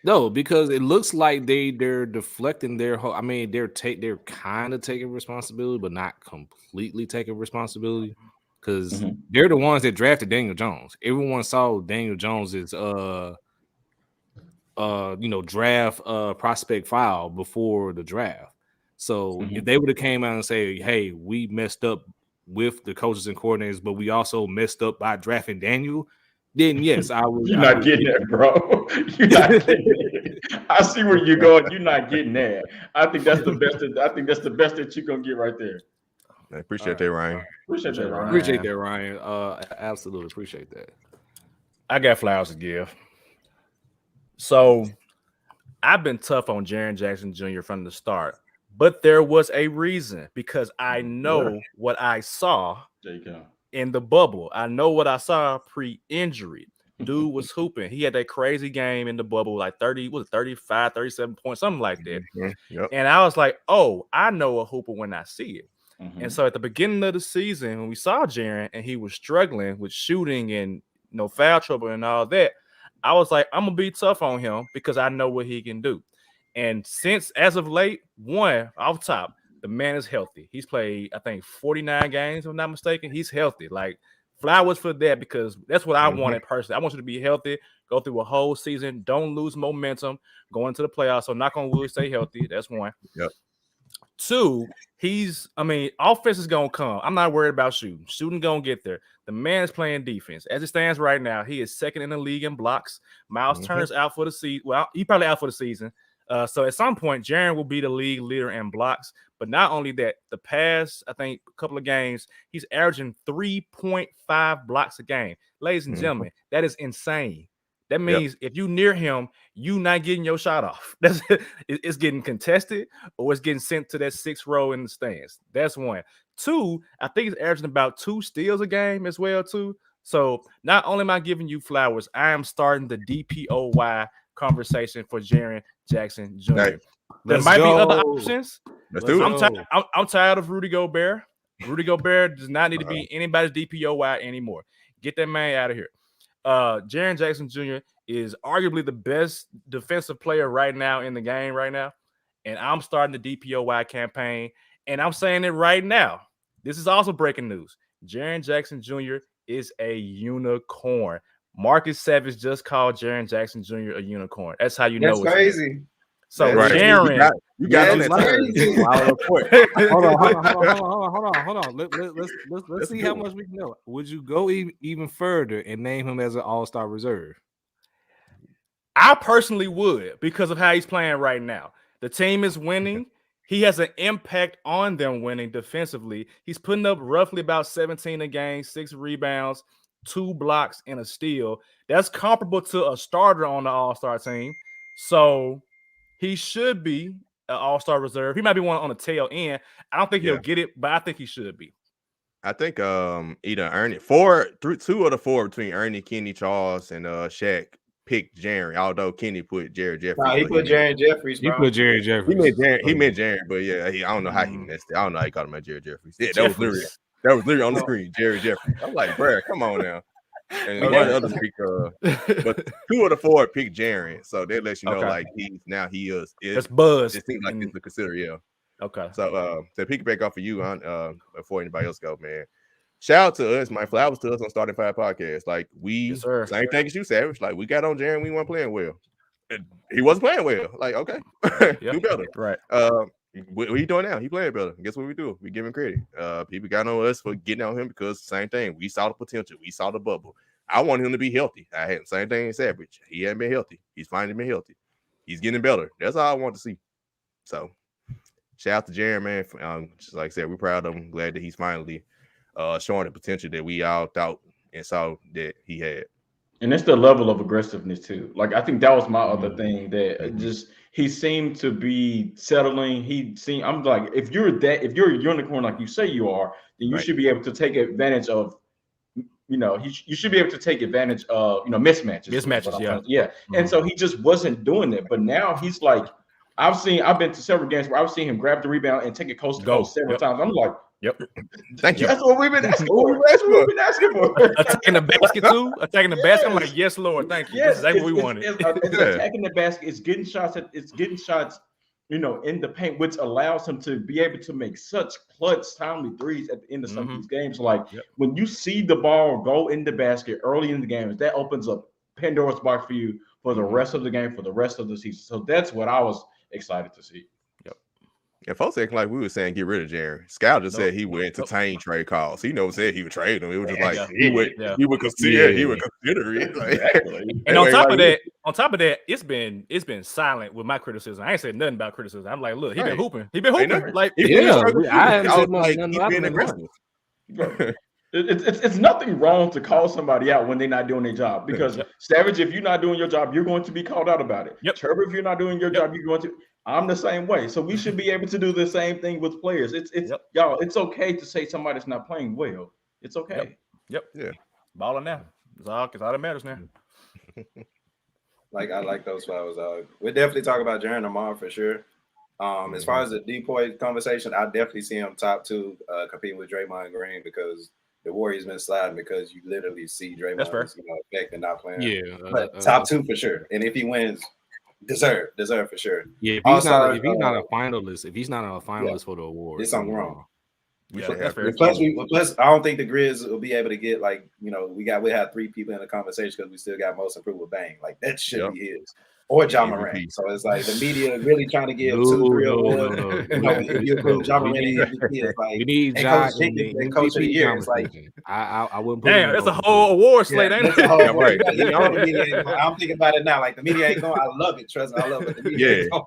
no, because it looks like they're deflecting their whole. I mean, they're kind of taking responsibility, but not completely taking responsibility. Because they're the ones that drafted Daniel Jones. Everyone saw Daniel Jones's draft prospect file before the draft. So if they would have came out and say, hey, we messed up with the coaches and coordinators, but we also messed up by drafting Daniel, then yes, I would.
You're not getting that, bro. You're not getting that. I see where you're going. You're not getting that. I think that's the best. I think that's the best that you're gonna get right there.
I appreciate that, Ryan.
Appreciate that,
Ryan. Absolutely appreciate that.
I got flowers to give. So I've been tough on Jaren Jackson Jr. from the start, but there was a reason because I know what I saw in the bubble. I know what I saw pre-injury. Dude was hooping. He had that crazy game in the bubble, like 35, 37 points, something like that.
Yep.
And I was like, oh, I know a hooper when I see it. And so at the beginning of the season, when we saw Jaren and he was struggling with shooting and foul trouble and all that, I was like, I'm gonna be tough on him because I know what he can do. And since as of late, off top, the man is healthy. He's played, I think, 49 games, if I'm not mistaken. He's healthy. Like flowers for that because that's what I wanted personally. I want you to be healthy, go through a whole season, don't lose momentum, go into the playoffs. So knock on wood, stay healthy. That's one.
Yep.
2, offense is gonna come. I'm not worried about shooting. Shooting gonna get there. The man is playing defense. As it stands right now, he is second in the league in blocks. Miles Turner's out for the season. Well, he probably out for the season. So at some point, Jaren will be the league leader in blocks. But not only that, the past, I think, a couple of games, he's averaging 3.5 blocks a game. Ladies and gentlemen, that is insane. That means if you near him, you not getting your shot off. It's getting contested or it's getting sent to that 6th row in the stands. That's 1. 2, I think he's averaging about 2 steals a game as well, too. So not only am I giving you flowers, I am starting the DPOY conversation for Jaren Jackson Jr.
Hey,
there might be other options.
Let's do it.
I'm tired of Rudy Gobert. Rudy Gobert does not need to be anybody's DPOY anymore. Get that man out of here. Jaren Jackson Jr. is arguably the best defensive player right now in the game right now. And I'm starting the DPOY campaign. And I'm saying it right now. This is also breaking news. Jaren Jackson Jr. is a unicorn. Marcus Savage just called Jaren Jackson Jr. a unicorn. That's how you know
it's crazy.
So Jaren,
you got that
Hold on. Let's see how much we can know. Would you go even further and name him as an all-star reserve?
I personally would, because of how he's playing right now. The team is winning. He has an impact on them winning defensively. He's putting up roughly about 17 a game, 6 rebounds, 2 blocks, and a steal. That's comparable to a starter on the all-star team. So he should be an all-star reserve. He might be one on the tail end. I don't think he'll get it, but I think he should be.
I think either Ernie 2 of the 4 between Ernie, Kenny, Charles, and Shaq picked Jaren. Although Kenny put Jared Jeffries.
Nah, he put Jared Jeffries.
He put Jared Jeffries.
He meant Jaren, but yeah, I don't know how he missed it. I don't know how he called him Jared Jeffries. Yeah, that was literally on the screen, Jared Jeffries. I'm like, bro, come on now. And one of the others picked, but 2 of the 4 picked Jaren, so that lets you know, like he is.
That's buzz.
It seems like it's to consider, yeah.
Okay.
So to piggyback off of you before anybody else go, man. Shout out to us, my flowers to us on Starting 5 podcast. Like same thing as you, Savage. Like we got on Jaren, we weren't playing well. He wasn't playing well. Like okay, do better.
Right.
What he doing now? He playing better. Guess what we do? We give him credit. People got on us for getting on him because same thing. We saw the potential. We saw the bubble. I want him to be healthy. I had the same thing in Savage. He hadn't been healthy. He's finally been healthy. He's getting better. That's all I want to see. So shout out to Jaren, man. Just like I said, we're proud of him. Glad that he's finally showing the potential that we all thought and saw that he had.
And it's the level of aggressiveness too. Like I think that was my other thing that just he seemed to be settling. I'm like, if you're a unicorn like you say you are, then you should be able to take advantage of, you should be able to take advantage of, mismatches.
Mismatches,
yeah. And so he just wasn't doing it. But now he's like, I've been to several games where I've seen him grab the rebound and take it coast to coast several times. I'm like,
thank you.
That's what we've been asking for.
Attacking the basket too. Attacking the basket. I'm like, yes, Lord, thank you. This is exactly what we wanted.
It's attacking the basket. It's getting shots. In the paint, which allows him to be able to make such clutch, timely threes at the end of some of these games. Like when you see the ball go in the basket early in the game, that opens up Pandora's box for you for the rest of the game, for the rest of the season. So that's what I was excited to see.
And folks acting like we were saying get rid of Jaren. Scout just said he would entertain trade calls. He never said he would trade him. It was just like he would consider it. Like,
exactly. And on top of that, it's been silent with my criticism. I ain't said nothing about criticism. I'm like, look, he been hooping. Like
I haven't said been aggressive.
It's nothing wrong to call somebody out when they're not doing their job, because Savage, if you're not doing your job, you're going to be called out about it. Trevor, if you're not doing your job, you're going to. I'm the same way. So we should be able to do the same thing with players. Y'all, it's okay to say somebody's not playing well. It's okay.
Yeah. Balling now. It's all that matters now.
I like those flowers. We'll definitely talk about Jaren tomorrow for sure. As far as the depoy conversation, I definitely see him top 2 competing with Draymond Green, because the Warriors been sliding because you literally see Draymond effect and not playing.
Yeah.
But top 2 for sure. And if he wins, deserve for sure.
Yeah, if he's not a finalist for the award,
there's something wrong.
We
Yeah,
should
that's
have.
fair.
Plus, I don't think the Grizz will be able to get like we have 3 people in the conversation because we still got most improved with Bang. Like that should be his or John Morant.
MVP.
So it's like the media really trying to give
No,
2, 3, or
no,
4.
no.
You know, if you approve John
We
Morant
need-
and MVP, it's like
We need
and
John
Coach
in the
Jenkins, Coach of the
MVP
Year. It's like
conversation. I wouldn't put
Damn,
him
that's a
over
whole award
yeah,
slate, ain't
that's
it?
the whole
Yeah, right.
You know the media ain't going. I'm thinking about it now. Like the media ain't going. I love it. Trust me, I love it. But the media ain't going.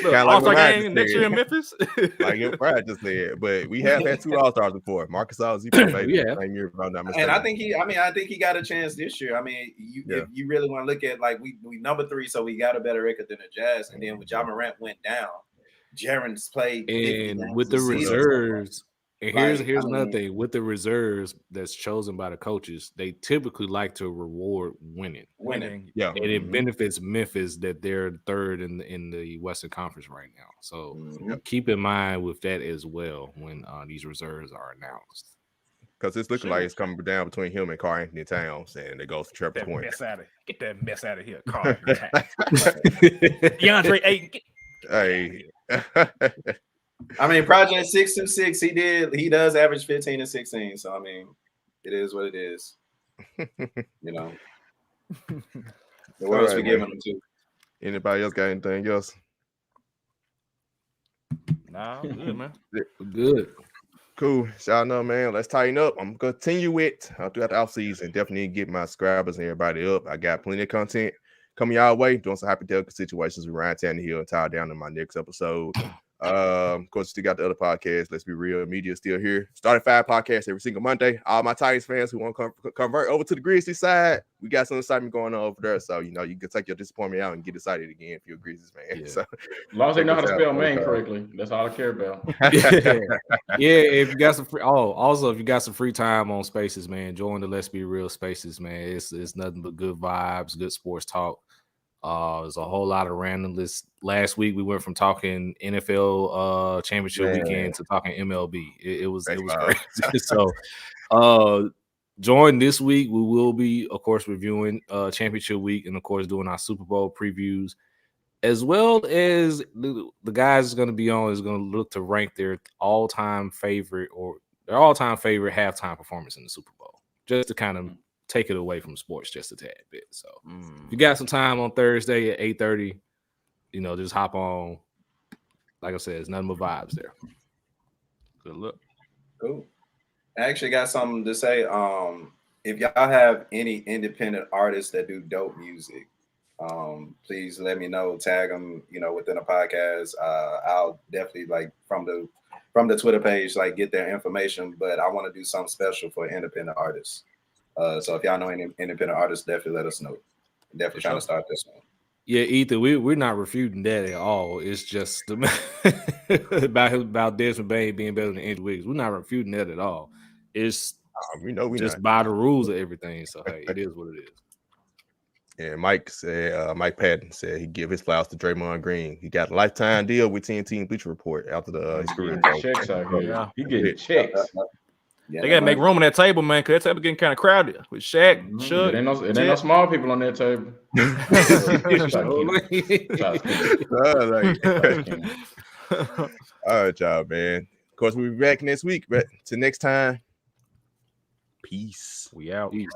Look,
Kinda like
All-Star
what Ryan
game
just
next
said.
year in Memphis.
Like your Brad just said, but we have had 2 All-Stars before. Marcus All-Zipo made it
Yeah.
the same year, if I'm not mistaken.
And I think he got a chance this year. I mean, if you really want to look at like we number 3, so we got a better record than the Jazz. And then when John Morant went down, Jaren's played 50
And
games
with the
this season.
reserves, and here's
Like,
here's
I
another
mean-
thing. With the reserves that's chosen by the coaches, they typically like to reward winning.
winning.
Yeah.
And it benefits Memphis that they're 3rd in the Western Conference right now. So keep in mind with that as well when these reserves are announced.
Because it's looking like it's coming down between him and Karl Anthony Towns, and it goes to Trevor's
That
point.
mess out of Get that mess out of here, Carl. DeAndre Ayton.
Hey.
I mean, Project 626, he does average 15 and 16. So I mean, it is what it is. You know. What else we giving them to?
Anybody else got anything else?
Nah, I'm good, man.
Good.
Cool. Y'all know, man. Let's tighten up. I'm gonna continue it throughout the offseason. Definitely get my subscribers and everybody up. I got plenty of content coming y'all way. Doing some hypothetical situations with Ryan Tannehill and Tyler down in my next episode. Of course, still got the other podcast. Let's be real. Media still here. Started 5 podcasts every single Monday. All my Titans fans who want to convert over to the Grizzlies side, we got some excitement going on over there. So you can take your disappointment out and get excited again if you're a Grizzlies fan.
Yeah.
So
As long as they know how to
check us
spell
out.
Maine correctly, that's all I care about.
Yeah, if you got some free also if you got some free time on Spaces, man, join the Let's Be Real Spaces, man. It's nothing but good vibes, good sports talk. There's a whole lot of randomness. Last week we went from talking NFL championship weekend to talking MLB. It was crazy. So join this week. We will be, of course, reviewing championship week and of course doing our Super Bowl previews, as well as the guys is going to be on is going to look to rank their all-time favorite halftime performance in the Super Bowl, just to kind of take it away from sports just a tad bit. So if you got some time on Thursday at 8:30, just hop on. Like I said, it's nothing but vibes there.
Good look.
Cool. I actually got something to say. If y'all have any independent artists that do dope music, please let me know. Tag them, within a podcast. I'll definitely from the Twitter page, get their information. But I want to do something special for independent artists. So if y'all know any independent artists, definitely let us know. Definitely trying to start this one.
Yeah, Ethan, we're not refuting that at all. It's just about Desmond Bain being better than Andrew Wiggins. We're not refuting that at all. It's
we
just
not.
by the rules of everything. So hey, it is what it is.
And Mike said, Mike Patton said he give his flowers to Draymond Green. He got a lifetime deal with TNT and Bleacher Report after his career.
Checks out here.
Yeah.
He getting checks.
Yeah,
They gotta make room on that table, man, because that table getting kind of crowded with Shaq, Shug.
It ain't no small people on that table.
All right, y'all, man. Of course, we'll be back next week. But till next time, peace.
We out.
Peace.